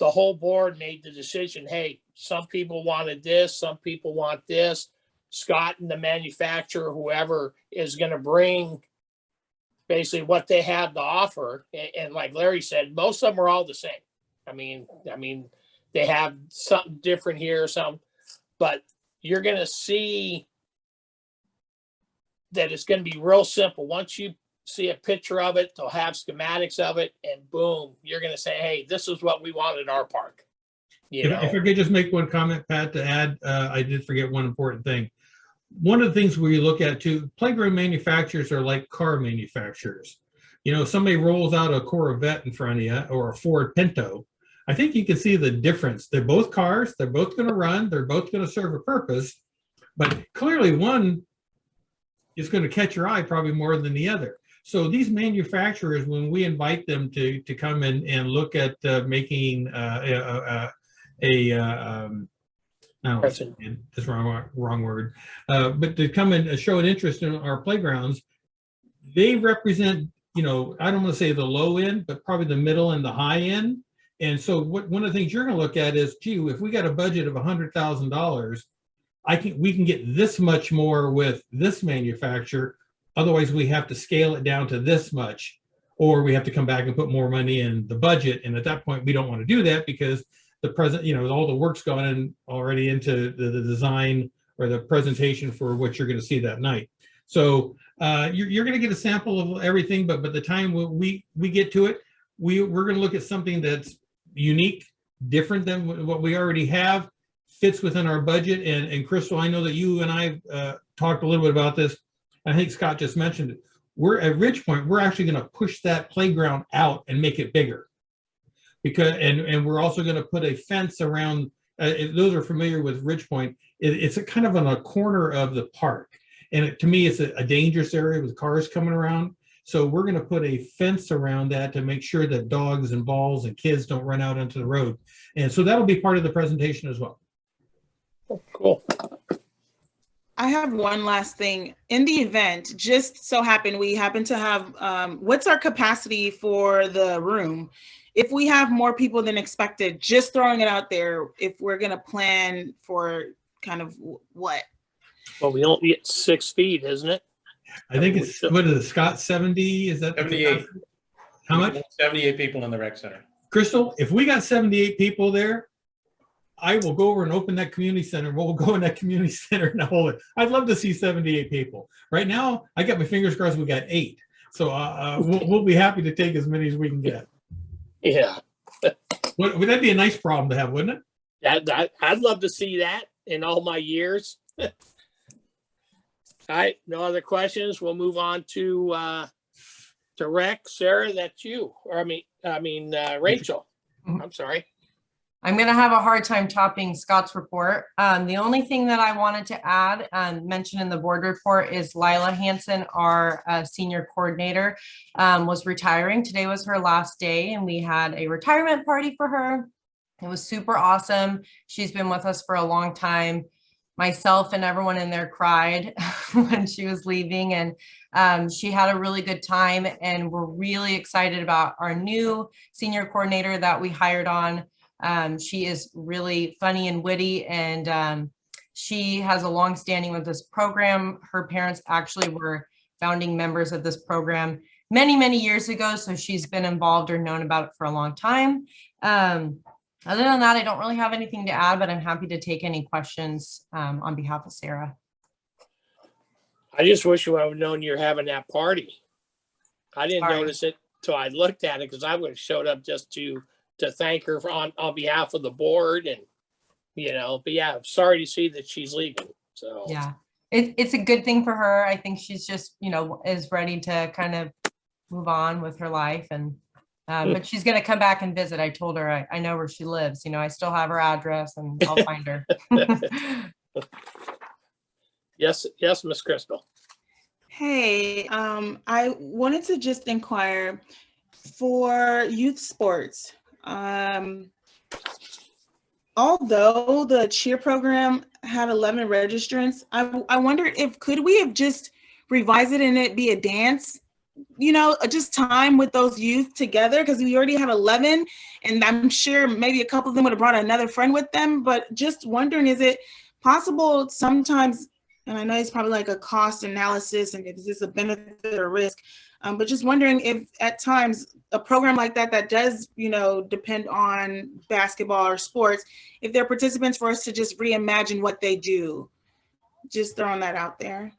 S3: whole board made the decision. Hey, some people wanted this, some people want this. Scott and the manufacturer, whoever, is going to bring basically what they have to offer. And like Larry said, most of them are all the same. I mean, they have something different here, but you're going to see that it's going to be real simple. Once you see a picture of it, they'll have schematics of it, and boom, you're going to say, hey, this is what we want in our park.
S1: If I could just make one comment, Pat, to add, I did forget one important thing. One of the things we look at too, playground manufacturers are like car manufacturers. You know, somebody rolls out a Corvette in front of you or a Ford Pinto. I think you can see the difference. They're both cars. They're both going to run. They're both going to serve a purpose. But clearly one is going to catch your eye probably more than the other. So these manufacturers, when we invite them to come in and look at making I don't know, it's wrong word, but to come and show an interest in our playgrounds, they represent, you know, I don't want to say the low end, but probably the middle and the high end. And so one of the things you're going to look at is, gee, if we got a budget of $100,000, we can get this much more with this manufacturer. Otherwise, we have to scale it down to this much, or we have to come back and put more money in the budget. And at that point, we don't want to do that because the present, you know, all the work's gone in already into the design or the presentation for what you're going to see that night. So you're going to get a sample of everything, but by the time we get to it, we're going to look at something that's unique, different than what we already have, fits within our budget. And Crystal, I know that you and I talked a little bit about this. I think Scott just mentioned it. We're at Ridgepoint, we're actually going to push that playground out and make it bigger. Because and we're also going to put a fence around, if those are familiar with Ridgepoint, it's a kind of on a corner of the park. And to me, it's a dangerous area with cars coming around. So we're going to put a fence around that to make sure that dogs and balls and kids don't run out onto the road. And so that'll be part of the presentation as well.
S3: Cool.
S5: I have one last thing. In the event, just so we happen to have, what's our capacity for the room? If we have more people than expected, just throwing it out there, if we're going to plan for kind of what?
S3: Well, we don't get 6 feet, isn't it?
S1: I think it's, what is it, Scott, 70? Is that
S9: 78?
S1: How much?
S9: 78 people in the rec center.
S1: Crystal, if we got 78 people there, I will go over and open that community center. We'll go in that community center and hold it. I'd love to see 78 people. Right now, I got my fingers crossed we got 8. So we'll be happy to take as many as we can get.
S3: Yeah.
S1: Would that be a nice problem to have, wouldn't it?
S3: I'd love to see that in all my years. All right, no other questions. We'll move on to rec. Sarah, that's you. Or I mean Rachel. I'm sorry.
S4: I'm going to have a hard time topping Scott's report. The only thing that I wanted to add, mentioned in the board report, is Lila Hansen, our senior coordinator, was retiring. Today was her last day, and we had a retirement party for her. It was super awesome. She's been with us for a long time. Myself and everyone in there cried when she was leaving, and she had a really good time. And we're really excited about our new senior coordinator that we hired on. She is really funny and witty, and she has a long standing with this program. Her parents actually were founding members of this program many, many years ago. So she's been involved or known about it for a long time. Other than that, I don't really have anything to add, but I'm happy to take any questions on behalf of Sarah.
S3: I just wish you would have known you're having that party. I didn't notice it So I looked at it because I would have showed up just to thank her on behalf of the board and, but yeah, sorry to see that she's leaving. So.
S4: Yeah, it's a good thing for her. I think she's just, is ready to kind of move on with her life and, but she's going to come back and visit. I told her I know where she lives. I still have her address and I'll find her.
S3: Yes, Miss Crystal.
S5: Hey, I wanted to just inquire for youth sports. Although the cheer program had 11 registrants, I wondered could we have just revised it and it be a dance? Just time with those youth together, because we already had 11, and I'm sure maybe a couple of them would have brought another friend with them. But just wondering, is it possible sometimes? And I know it's probably like a cost analysis and is this a benefit or risk? But just wondering if at times a program like that does, depend on basketball or sports, if there are participants for us to just reimagine what they do. Just throwing that out there.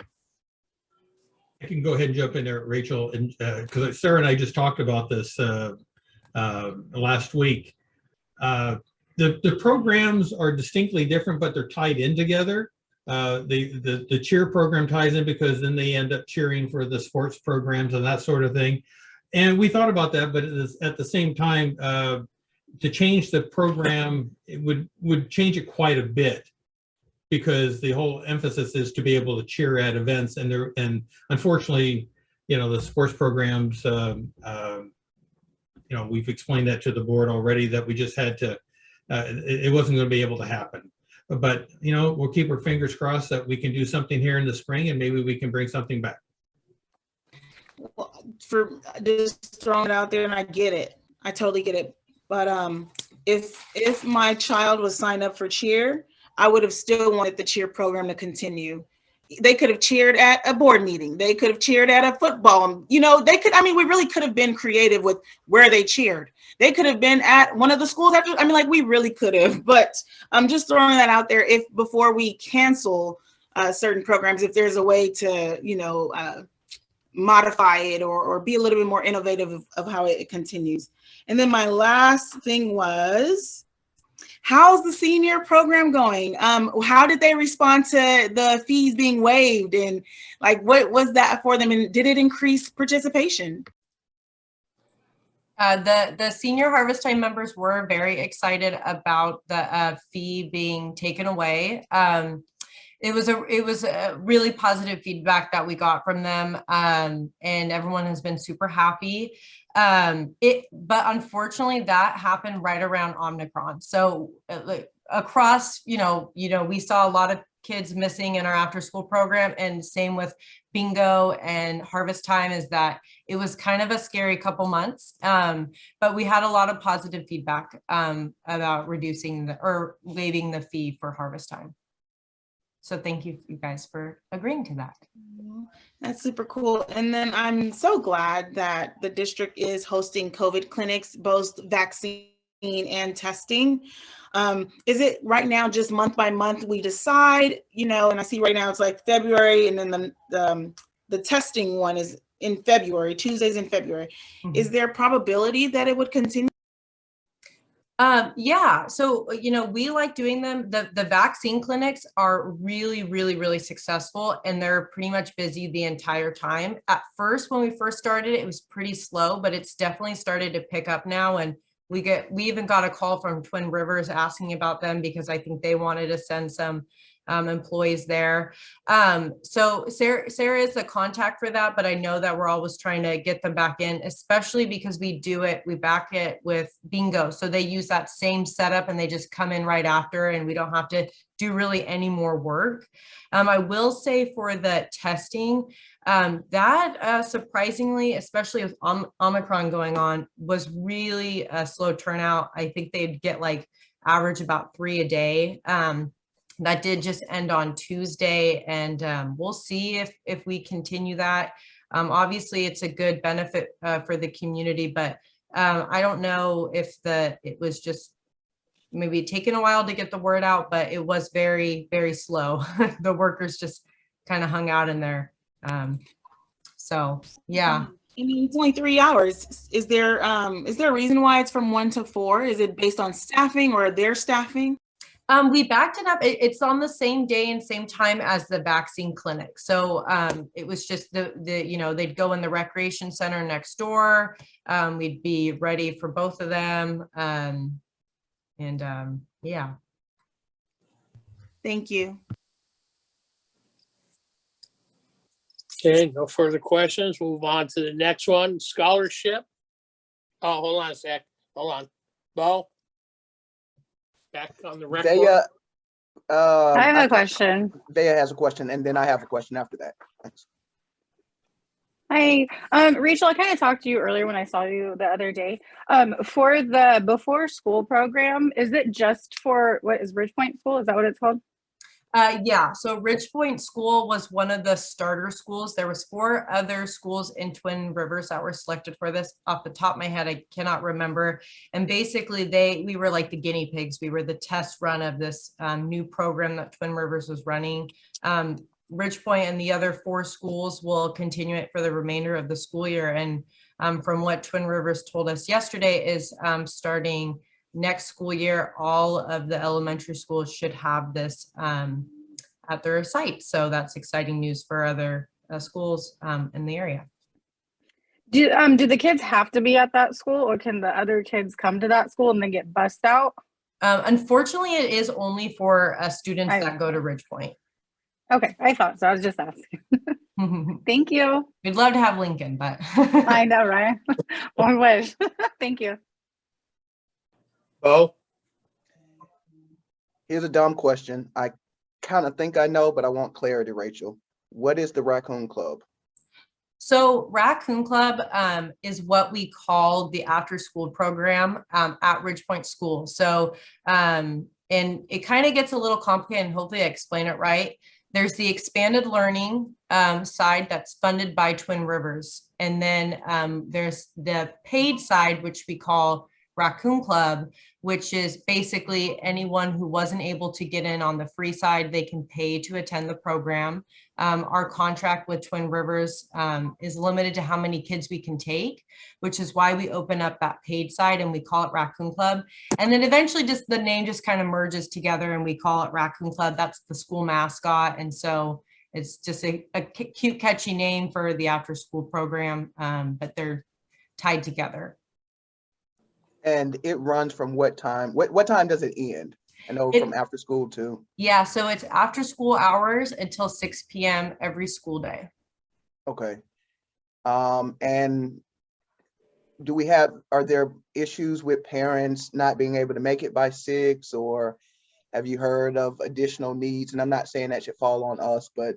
S1: I can go ahead and jump in there, Rachel, and because Sarah and I just talked about this last week. The programs are distinctly different, but they're tied in together. The cheer program ties in because then they end up cheering for the sports programs and that sort of thing. And we thought about that, but at the same time, to change the program, it would change it quite a bit, because the whole emphasis is to be able to cheer at events, and unfortunately, the sports programs, we've explained that to the board already, that we just had to, it wasn't going to be able to happen. But, we'll keep our fingers crossed that we can do something here in the spring, and maybe we can bring something back.
S5: Well, for just throwing it out there, and I get it, I totally get it. But if my child was signed up for cheer, I would have still wanted the cheer program to continue. They could have cheered at a board meeting. They could have cheered at a football. We really could have been creative with where they cheered. They could have been at one of the schools after, we really could have, but I'm just throwing that out there. If before we cancel certain programs, if there's a way to, modify it or be a little bit more innovative of how it continues. And then my last thing was, how's the senior program going? How did they respond to the fees being waived? And what was that for them? And did it increase participation?
S4: The senior Harvest Time members were very excited about the fee being taken away. It was a really positive feedback that we got from them, and everyone has been super happy. But unfortunately, that happened right around Omicron. So across, we saw a lot of kids missing in our after school program, and same with bingo and harvest time, is that it was kind of a scary couple months. But we had a lot of positive feedback about reducing or waiving the fee for harvest time. So thank you guys for agreeing to that.
S5: That's super cool. And then I'm so glad that the district is hosting COVID clinics, both vaccine and testing. Is it right now just month by month we decide, and I see right now it's like February, and then the testing one is in February, Tuesdays in February. Mm-hmm. Is there a probability that it would continue?
S4: Yeah. So, we like doing them. The vaccine clinics are really, really, really successful, and they're pretty much busy the entire time. At first, when we first started, it was pretty slow, but it's definitely started to pick up now. And we even got a call from Twin Rivers asking about them, because I think they wanted to send some employees there. So Sarah is the contact for that, but I know that we're always trying to get them back in, especially because we back it with bingo. So they use that same setup and they just come in right after, and we don't have to do really any more work. I will say for the testing, that surprisingly, especially with Omicron going on, was really a slow turnout. I think they'd get average about 3 a day. That did just end on Tuesday, and we'll see if we continue that. Obviously, it's a good benefit for the community, but I don't know if it was just maybe taking a while to get the word out, but it was very, very slow. The workers just kind of hung out in there. So yeah.
S5: I mean, it's only 3 hours. Is there a reason why it's from 1 to 4? Is it based on staffing or their staffing?
S4: We backed it up. It's on the same day and same time as the vaccine clinic. So it was just they'd go in the recreation center next door. We'd be ready for both of them. Yeah.
S5: Thank you.
S3: Okay, no further questions. Move on to the next one, scholarship. Oh, hold on a sec. Hold on. Bo? Back on the record.
S2: Vaya,
S8: I have a question.
S2: Vaya has a question, and then I have a question after that. Thanks.
S8: Hi, Rachel, I kind of talked to you earlier when I saw you the other day. For the before school program, is it just for, what is Ridgepoint School? Is that what it's called?
S4: Yeah, so Ridgepoint School was one of the starter schools. There was 4 other schools in Twin Rivers that were selected for this. Off the top of my head, I cannot remember. And basically we were like the guinea pigs. We were the test run of this new program that Twin Rivers was running. Ridgepoint and the other 4 schools will continue it for the remainder of the school year. And from what Twin Rivers told us yesterday is starting next school year, all of the elementary schools should have this at their site. So that's exciting news for other schools in the area.
S8: Do the kids have to be at that school, or can the other kids come to that school and then get bussed out?
S4: Unfortunately, it is only for students that go to Ridgepoint.
S8: Okay, I thought so. I was just asking. Thank you.
S4: We'd love to have Lincoln, but
S8: I know, right? One wish. Thank you.
S3: Bo?
S2: Here's a dumb question. I kind of think I know, but I want clarity, Rachel. What is the Raccoon Club?
S4: So Raccoon Club is what we call the after school program at Ridgepoint School. So, and it kind of gets a little complicated, and hopefully I explain it right. There's the expanded learning side that's funded by Twin Rivers. And then there's the paid side, which we call Raccoon Club, which is basically anyone who wasn't able to get in on the free side, they can pay to attend the program. Our contract with Twin Rivers is limited to how many kids we can take, which is why we open up that paid side and we call it Raccoon Club. And then eventually just the name just kind of merges together and we call it Raccoon Club. That's the school mascot. And so it's just a cute, catchy name for the after school program, but they're tied together.
S2: And it runs from what time? What time does it end? I know from after school too. Yeah,
S4: so it's after school hours until 6 p.m. every school day.
S2: Okay. And are there issues with parents not being able to make it by 6, or have you heard of additional needs? And I'm not saying that should fall on us, but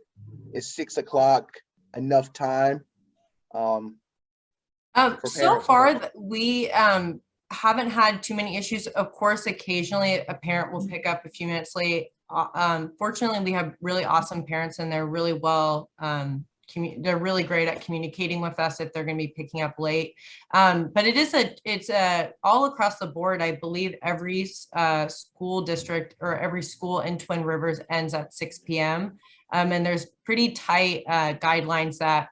S2: is 6 o'clock enough time?
S4: So far, we haven't had too many issues. Of course, occasionally a parent will pick up a few minutes late. Fortunately, we have really awesome parents and they're really they're really great at communicating with us if they're going to be picking up late. But it's all across the board. I believe every school district or every school in Twin Rivers ends at 6 p.m. And there's pretty tight guidelines that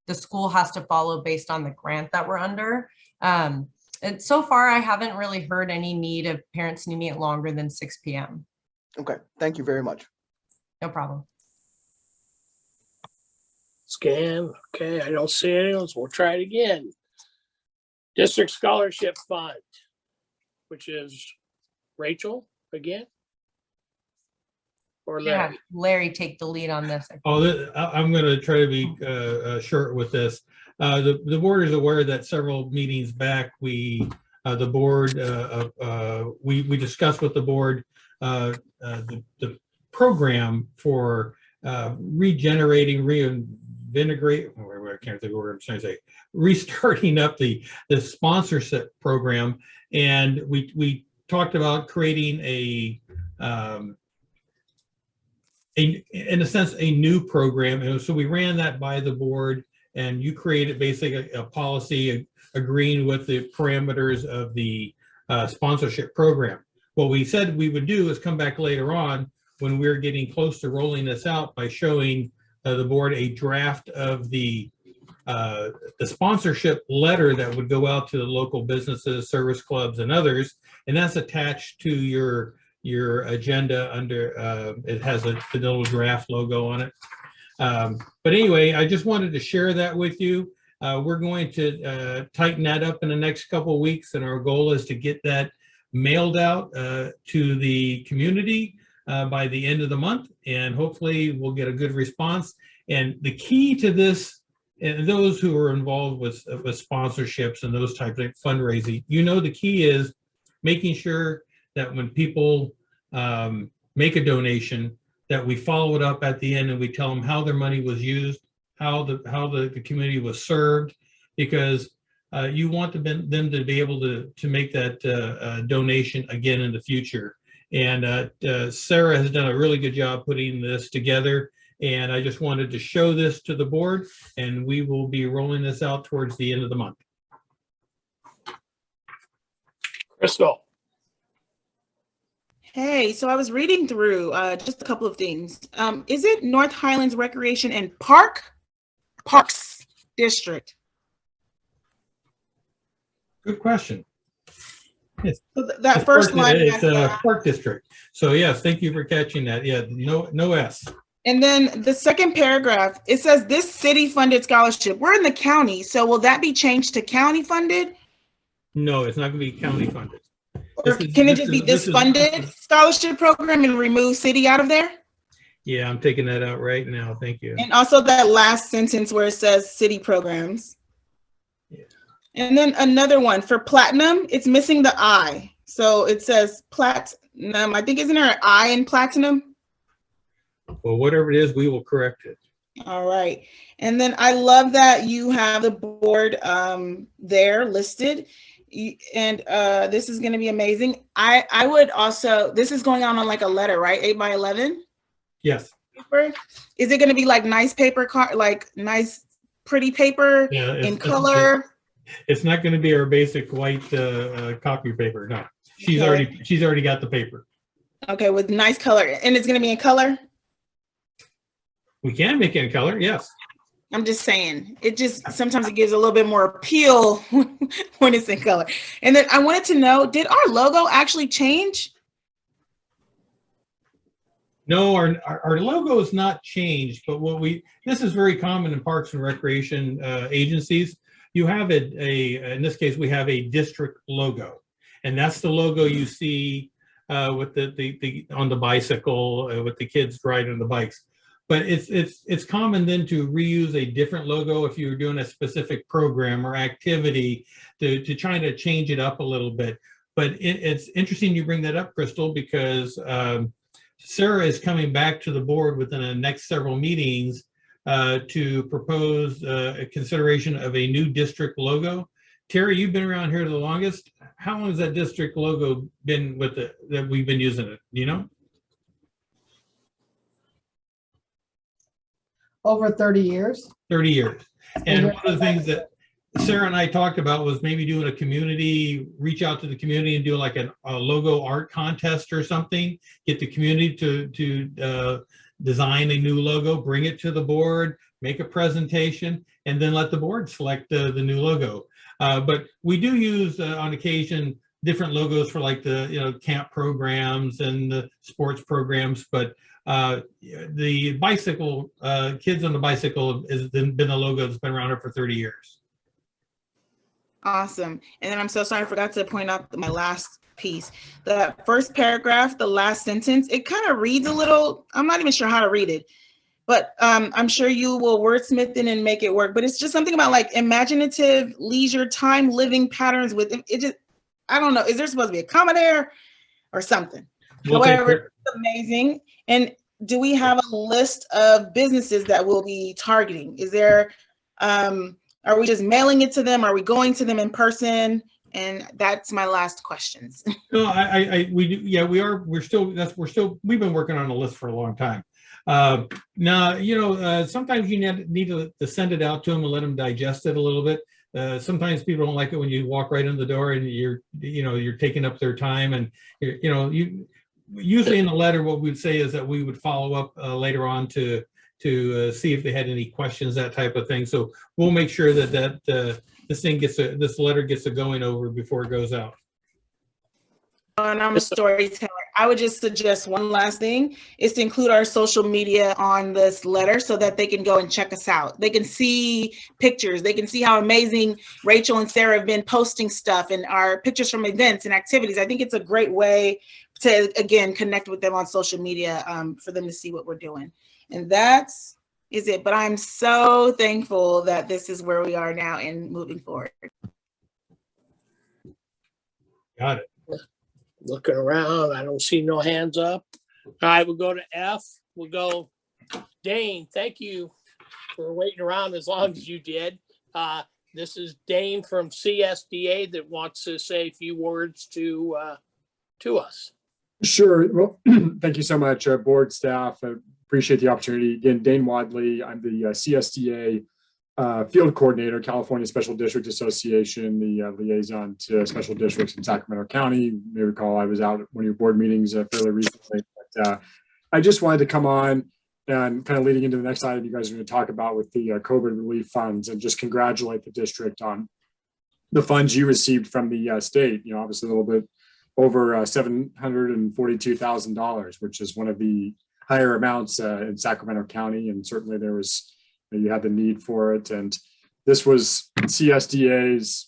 S4: the school has to follow based on the grant that we're under. And so far, I haven't really heard any need of parents needing it longer than 6 p.m.
S2: Okay, thank you very much.
S4: No problem.
S3: Scan. Okay, I don't see anyone, so we'll try it again. District Scholarship Fund, which is Rachel again? Or Larry?
S4: Yeah, Larry, take the lead on this.
S1: I'm going to try to be short with this. The board is aware that several meetings back, we discussed with the board the program for regenerating, I can't think of what I'm trying to say, restarting up the sponsorship program, and we talked about creating in a sense a new program, and so we ran that by the board. And you created basically a policy agreeing with the parameters of the sponsorship program. What we said we would do is come back later on when we're getting close to rolling this out by showing the board a draft of the the sponsorship letter that would go out to the local businesses, service clubs, and others, and that's attached to your agenda under, it has the little draft logo on it. But anyway, I just wanted to share that with you. We're going to tighten that up in the next couple of weeks, and our goal is to get that mailed out to the community by the end of the month, and hopefully we'll get a good response. And the key to this, and those who are involved with sponsorships and those types of fundraising, the key is making sure that when people make a donation, that we follow it up at the end and we tell them how their money was used, how the community was served, because you want them to be able to make that donation again in the future. And Sarah has done a really good job putting this together. And I just wanted to show this to the board, and we will be rolling this out towards the end of the month.
S3: Crystal.
S5: Hey, so I was reading through just a couple of things. Is it North Highlands Recreation and Parks District?
S1: Good question.
S5: So that first line.
S1: It's a park district. So yes, thank you for catching that. Yeah, no S.
S5: And then the second paragraph, it says this city funded scholarship. We're in the county, so will that be changed to county funded?
S1: No, it's not going to be county funded.
S5: Or can it just be this funded scholarship program and remove city out of there?
S1: Yeah, I'm taking that out right now. Thank you.
S5: And also that last sentence where it says city programs.
S1: Yeah.
S5: And then another one for platinum, it's missing the I. So it says platinum. I think, isn't there an I in platinum?
S1: Well, whatever it is, we will correct it.
S5: All right. And then I love that you have the board there listed. And this is going to be amazing. I would also, this is going on like a letter, right? 8x11?
S1: Yes.
S5: Paper. Is it going to be like nice paper, like nice, pretty paper in color?
S1: It's not going to be our basic white copy paper. No, she's already got the paper.
S5: Okay, with nice color. And it's going to be in color?
S1: We can make it in color, yes.
S5: I'm just saying, it just, sometimes it gives a little bit more appeal when it's in color. And then I wanted to know, did our logo actually change?
S1: No, our logo is not changed, but this is very common in parks and recreation agencies. You have in this case, we have a district logo, and that's the logo you see with the on the bicycle with the kids riding the bikes. But it's common then to reuse a different logo if you're doing a specific program or activity to try to change it up a little bit. But it's interesting you bring that up, Crystal, because Sarah is coming back to the board within the next several meetings to propose a consideration of a new district logo. Terry, you've been around here the longest. How long has that district logo been that we've been using it? Do you know?
S7: Over 30 years.
S1: 30 years. And one of the things that Sarah and I talked about was maybe doing reach out to the community and do like a logo art contest or something, get the community to design a new logo, bring it to the board, make a presentation, and then let the board select the new logo. But we do use on occasion different logos for like the camp programs and the sports programs, but the bicycle, kids on the bicycle has been a logo that's been around for 30 years.
S5: Awesome. And then I'm so sorry, I forgot to point out my last piece. The first paragraph, the last sentence, it kind of reads a little, I'm not even sure how to read it, but I'm sure you will wordsmith it and make it work. But it's just something about like imaginative leisure time living patterns with it. Just, I don't know, is there supposed to be a comma there or something? However, it's amazing. And do we have a list of businesses that we'll be targeting? Is there, are we just mailing it to them? Are we going to them in person? And that's my last questions.
S1: No, we do. Yeah, we are. We've been working on a list for a long time. Now, sometimes you need to send it out to them and let them digest it a little bit. Sometimes people don't like it when you walk right in the door and you're taking up their time, and usually in the letter, what we'd say is that we would follow up later on to to see if they had any questions, that type of thing. So we'll make sure that this letter gets a going over before it goes out.
S5: And I'm a storyteller. I would just suggest one last thing is to include our social media on this letter so that they can go and check us out. They can see pictures. They can see how amazing Rachel and Sarah have been posting stuff and our pictures from events and activities. I think it's a great way to, again, connect with them on social media for them to see what we're doing. And that is it. But I'm so thankful that this is where we are now and moving forward.
S1: Got it.
S3: Looking around, I don't see no hands up. All right, we'll go to F. We'll go Dane. Thank you for waiting around as long as you did. This is Dane from CSDA that wants to say a few words to us.
S10: Sure. Well, thank you so much, board staff. I appreciate the opportunity. Again, Dane Wadley. I'm the CSDA field coordinator, California Special District Association, the liaison to special districts in Sacramento County. You may recall I was out at one of your board meetings fairly recently. But I just wanted to come on and kind of leading into the next item you guys are going to talk about with the COVID relief funds, and just congratulate the district on the funds you received from the state. You know, obviously a little bit over $742,000, which is one of the higher amounts in Sacramento County, and certainly there was, you had the need for it. And this was CSDA's,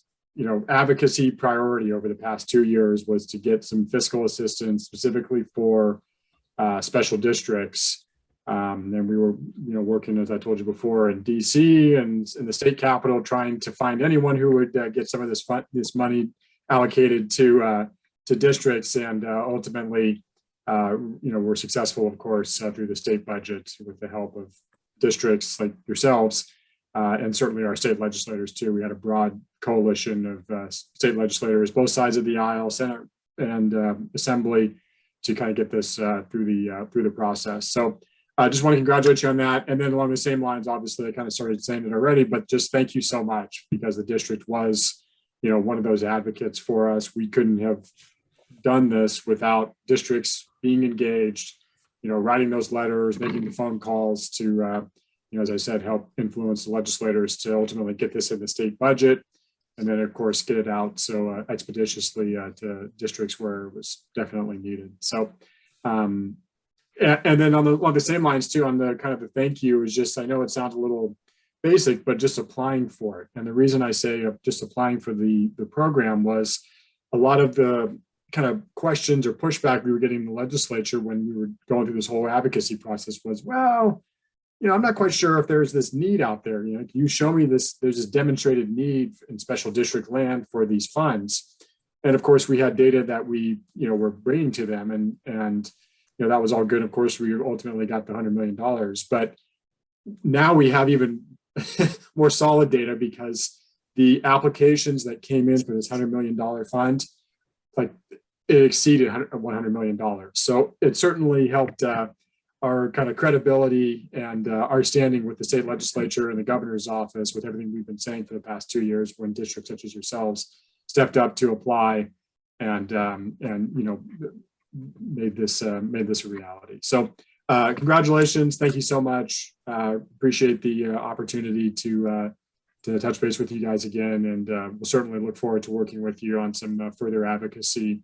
S10: advocacy priority over the past 2 years, was to get some fiscal assistance specifically for special districts. And we were, working, as I told you before, in DC and in the state capitol, trying to find anyone who would get some of this money allocated to districts. And ultimately, we're successful, of course, through the state budget with the help of districts like yourselves, and certainly our state legislators too. We had a broad coalition of state legislators, both sides of the aisle, Senate and Assembly, to kind of get this through the process. So I just want to congratulate you on that. And then along the same lines, obviously, I kind of started saying it already, but just thank you so much, because the district was, one of those advocates for us. We couldn't have done this without districts being engaged, writing those letters, making the phone calls to, as I said, help influence the legislators to ultimately get this in the state budget. And then, of course, get it out so expeditiously to districts where it was definitely needed. So, and then on the same lines too, on the kind of the thank you, is just, I know it sounds a little basic, but just applying for it. And the reason I say just applying for the program was a lot of the kind of questions or pushback we were getting in the legislature when we were going through this whole advocacy process was, well, I'm not quite sure if there's this need out there. Can you show me this? There's this demonstrated need in special district land for these funds. And of course, we had data that we, were bringing to them, and that was all good. Of course, we ultimately got the $100 million, but now we have even more solid data, because the applications that came in for this $100 million fund, like, it exceeded $100 million. So it certainly helped our kind of credibility and our standing with the state legislature and the governor's office, with everything we've been saying for the past 2 years, when districts such as yourselves stepped up to apply and made this a reality. So congratulations. Thank you so much. Appreciate the opportunity to touch base with you guys again. And we'll certainly look forward to working with you on some further advocacy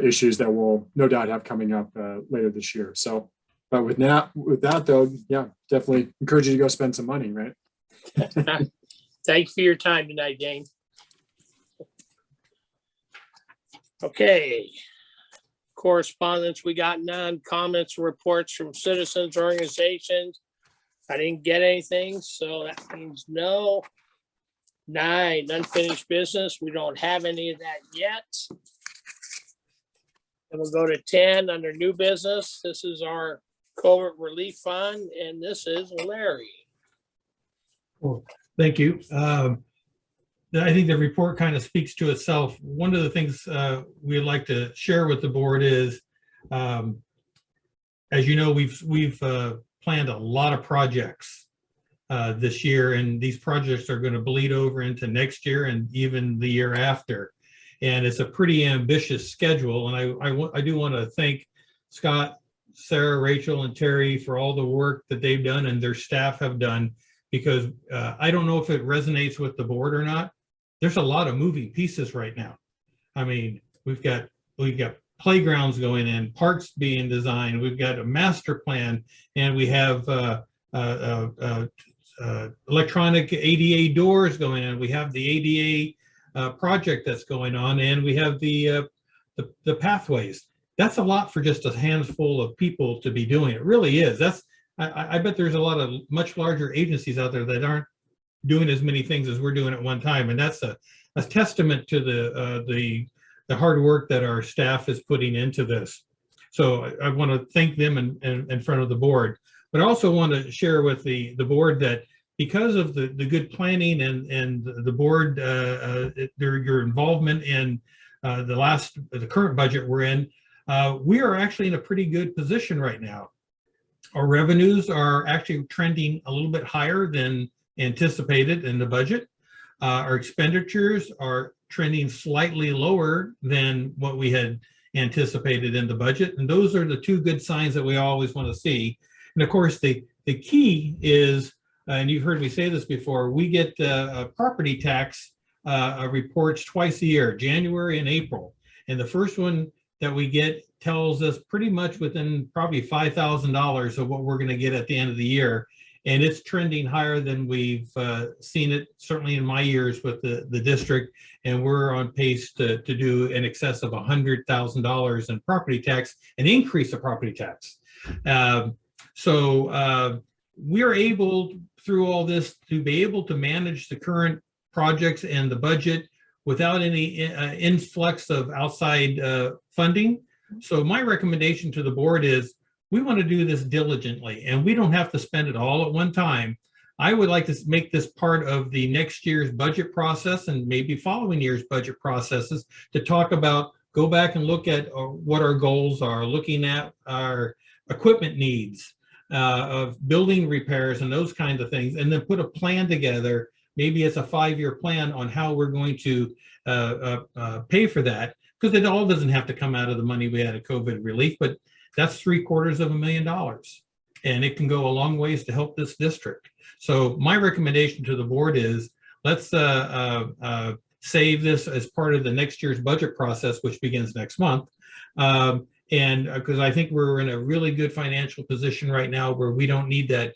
S10: issues that we'll no doubt have coming up later this year. So, but with that though, yeah, definitely encourage you to go spend some money, right?
S3: Thanks for your time tonight, Dane. Okay. Correspondence, we got none. Comments, reports from citizens, organizations. I didn't get anything, so that means no. 9, unfinished business. We don't have any of that yet. And we'll go to 10 under new business. This is our COVID relief fund, and this is Larry.
S1: Well, thank you. I think the report kind of speaks to itself. One of the things we'd like to share with the board is, as you know, we've planned a lot of projects this year, and these projects are going to bleed over into next year and even the year after. And it's a pretty ambitious schedule. And I do want to thank Scott Sarah, Rachel, and Terry for all the work that they've done and their staff have done, because I don't know if it resonates with the board or not. There's a lot of moving pieces right now. I mean, we've got playgrounds going in, parks being designed, we've got a master plan, and we have electronic ADA doors going in. We have the ADA project that's going on, and we have the pathways. That's a lot for just a handful of people to be doing. It really is. I bet there's a lot of much larger agencies out there that aren't doing as many things as we're doing at one time, and that's a testament to the hard work that our staff is putting into this. So I want to thank them in front of the board, but I also want to share with the board that because of the good planning and the board, your involvement in the current budget we're in, we are actually in a pretty good position right now. Our revenues are actually trending a little bit higher than anticipated in the budget. Our expenditures are trending slightly lower than what we had anticipated in the budget. And those are the two good signs that we always want to see. And of course, the key is, and you've heard me say this before, we get property tax reports twice a year, January and April. And the first one that we get tells us pretty much within probably $5,000 of what we're going to get at the end of the year. And it's trending higher than we've seen it, certainly in my years with the district. And we're on pace to do in excess of $100,000 in property tax, an increase of property tax. So we're able, through all this, to be able to manage the current projects and the budget without any influx of outside funding. So my recommendation to the board is we want to do this diligently, and we don't have to spend it all at one time. I would like to make this part of the next year's budget process and maybe following year's budget processes to talk about, go back and look at what our goals are, looking at our equipment needs, of building repairs and those kinds of things, and then put a plan together. Maybe it's a 5-year plan on how we're going to pay for that, because it all doesn't have to come out of the money we had at COVID relief, but that's $750,000, and it can go a long ways to help this district. So my recommendation to the board is let's save this as part of the next year's budget process, which begins next month. And because I think we're in a really good financial position right now where we don't need that,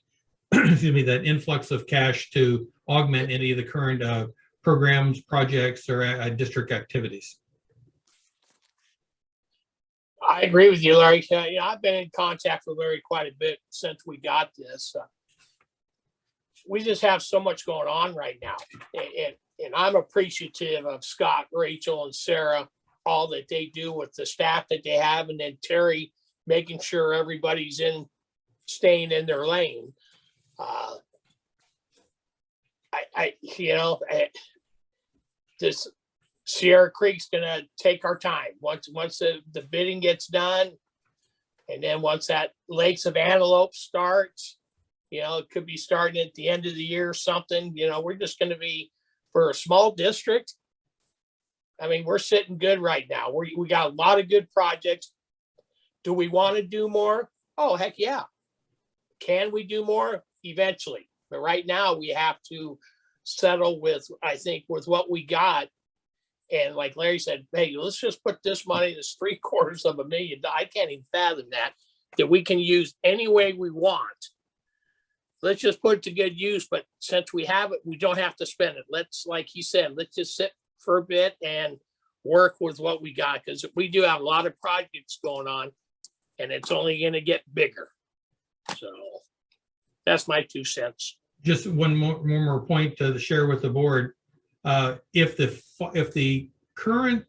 S1: excuse me, that influx of cash to augment any of the current programs, projects, or district activities.
S3: I agree with you, Larry. I've been in contact with Larry quite a bit since we got this. We just have so much going on right now. And I'm appreciative of Scott, Rachel, and Sarah, all that they do with the staff that they have, and then Terry making sure everybody's staying in their lane. This Sierra Creek's gonna take our time once the bidding gets done, and then once that Lakes of Antelope starts, it could be starting at the end of the year or something. We're just gonna be, for a small district, I mean, we're sitting good right now. We got a lot of good projects. Do we want to do more? Oh, heck yeah. Can we do more? Eventually. But right now we have to settle with, I think, with what we got. And like Larry said, hey, let's just put this money, this $750,000. I can't even fathom that we can use any way we want. Let's just put it to good use. But since we have it, we don't have to spend it. Let's, like he said, let's just sit for a bit and work with what we got, because we do have a lot of projects going on, and it's only going to get bigger. So that's my 2 cents.
S1: Just one more point to share with the board. If the current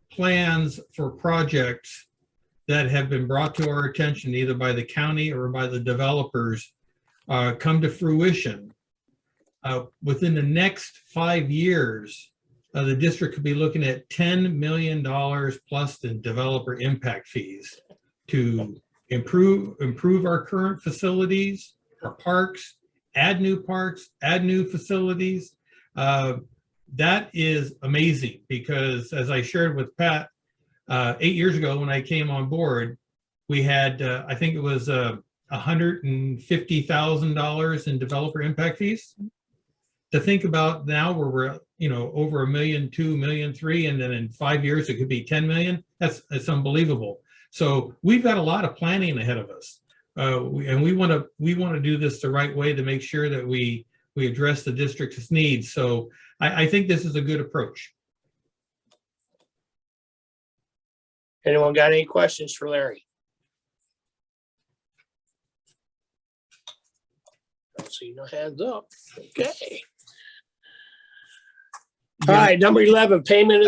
S1: plans for projects that have been brought to our attention either by the county or by the developers come to fruition, within the next 5 years, the district could be looking at $10 million plus in developer impact fees to improve our current facilities, our parks, add new facilities. That is amazing, because as I shared with Pat 8 years ago when I came on board, we had, I think it was $150,000 in developer impact fees. To think about now where we're, over $1 million, $2 million, $3 million, and then in 5 years, it could be 10 million. That's unbelievable. So we've got a lot of planning ahead of us. And we want to do this the right way to make sure that we address the district's needs. So I think this is a good approach.
S3: Anyone got any questions for Larry? Don't see no hands up. Okay. All right, number 11, payment.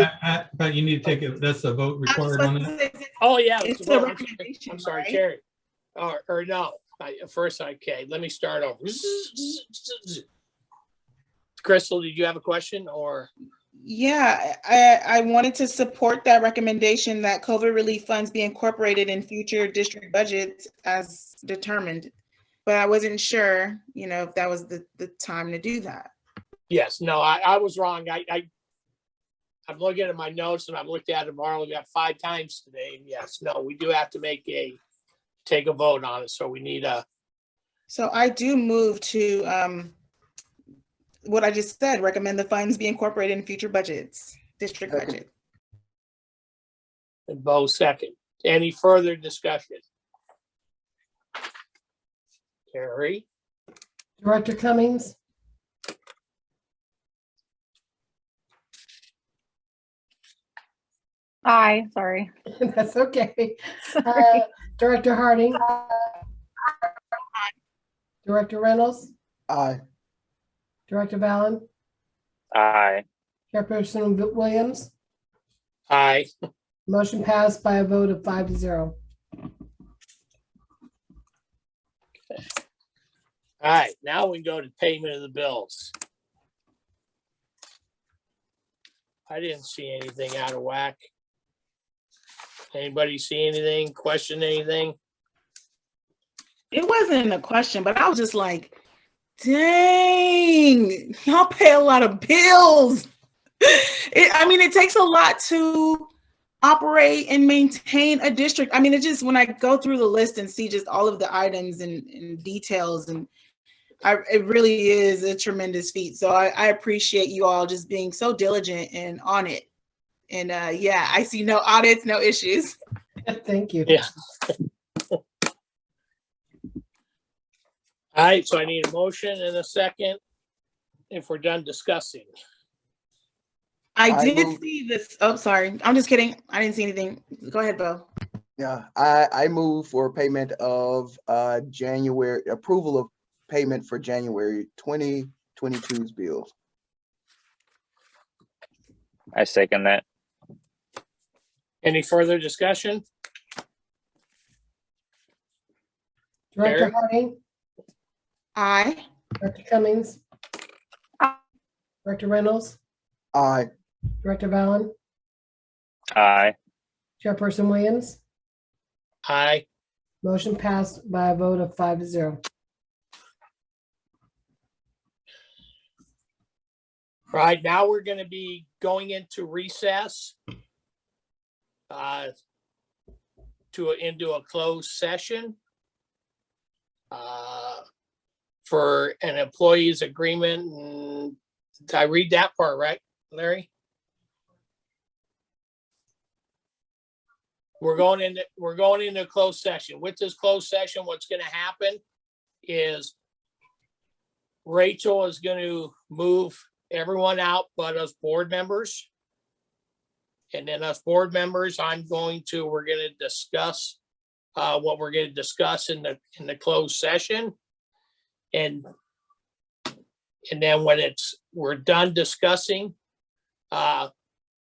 S1: But you need to take it. That's a vote required on that.
S3: Oh, yeah.
S5: It's
S3: a vote.
S5: a recommendation,
S3: I'm sorry,
S5: right?
S3: Terry. Or no, first, okay, let me start over. Crystal, did you have a question or?
S5: Yeah, I wanted to support that recommendation that COVID relief funds be incorporated in future district budgets as determined. But I wasn't sure, if that was the time to do that.
S3: Yes, no, I was wrong. I'm looking at my notes and I've looked at it already got 5 times today. And yes, no, we do have to take a vote on it. So we need
S5: So I do move to what I just said, recommend the funds be incorporated in future budgets, district budget.
S3: And Bo second. Any further discussion? Terry?
S7: Director Cummings,
S8: Aye, sorry.
S7: that's okay.
S8: Sorry.
S7: Director Harding, Director Reynolds,
S2: Aye.
S7: Director Valen,
S6: Aye.
S7: Chairperson Williams.
S3: Aye.
S7: Motion passed by a vote of 5-0.
S3: All right, now we can go to payment of the bills. I didn't see anything out of whack. Anybody see anything, question anything?
S5: It wasn't a question, but I was just like, dang, y'all pay a lot of bills. It takes a lot to operate and maintain a district. It just, when I go through the list and see just all of the items and details, and it really is a tremendous feat. So I appreciate you all just being so diligent and on it. And yeah, I see no audits, no issues.
S7: Thank you.
S3: Yeah. All right, so I need a motion and a second if we're done discussing.
S5: I did see this. Oh, sorry. I'm just kidding. I didn't see anything. Go ahead, Bo.
S2: Yeah, I move for payment of approval of payment for January 2022's bills.
S6: I second that.
S3: Any further discussion?
S7: Director
S3: Barry?
S7: Harding,
S5: Aye.
S7: Director Cummings,
S8: Aye.
S7: Director Reynolds,
S2: Aye.
S7: Director Valen,
S6: Aye.
S7: Chairperson Williams.
S3: Aye.
S7: Motion passed by a vote of 5-0.
S3: Right, now we're gonna be going into recess. Into a closed session. For an employee's agreement, and did I read that part right, Larry? We're going into a closed session. With this closed session, what's gonna happen is Rachel is gonna move everyone out but us board members. And then us board members, we're gonna discuss what we're gonna discuss in the closed session. And then when we're done discussing,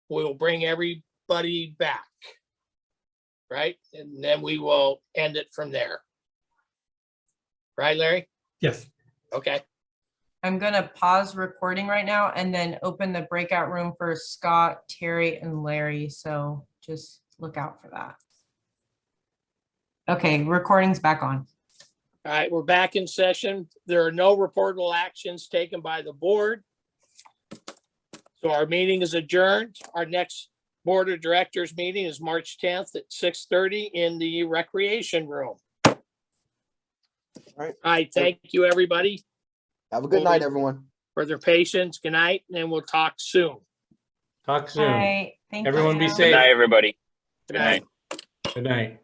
S3: we'll bring everybody back. Right? And then we will end it from there. Right, Larry?
S1: Yes.
S3: Okay.
S4: I'm gonna pause recording right now and then open the breakout room for Scott, Terry, and Larry. So just look out for that. Okay, recording's back on.
S3: All right, we're back in session. There are no reportable actions taken by the board. So our meeting is adjourned. Our next Board of Directors meeting is March 10th at 6:30 in the recreation room.
S2: right.
S3: I thank you, everybody,
S2: Have a good night, everyone.
S3: for their patience. Good night, and we'll talk soon.
S9: Talk
S4: All
S9: soon.
S4: right, thank you.
S9: Everyone be
S6: Good
S9: safe.
S6: night, everybody.
S3: Good
S6: Good
S3: night.
S6: night.
S9: Good night.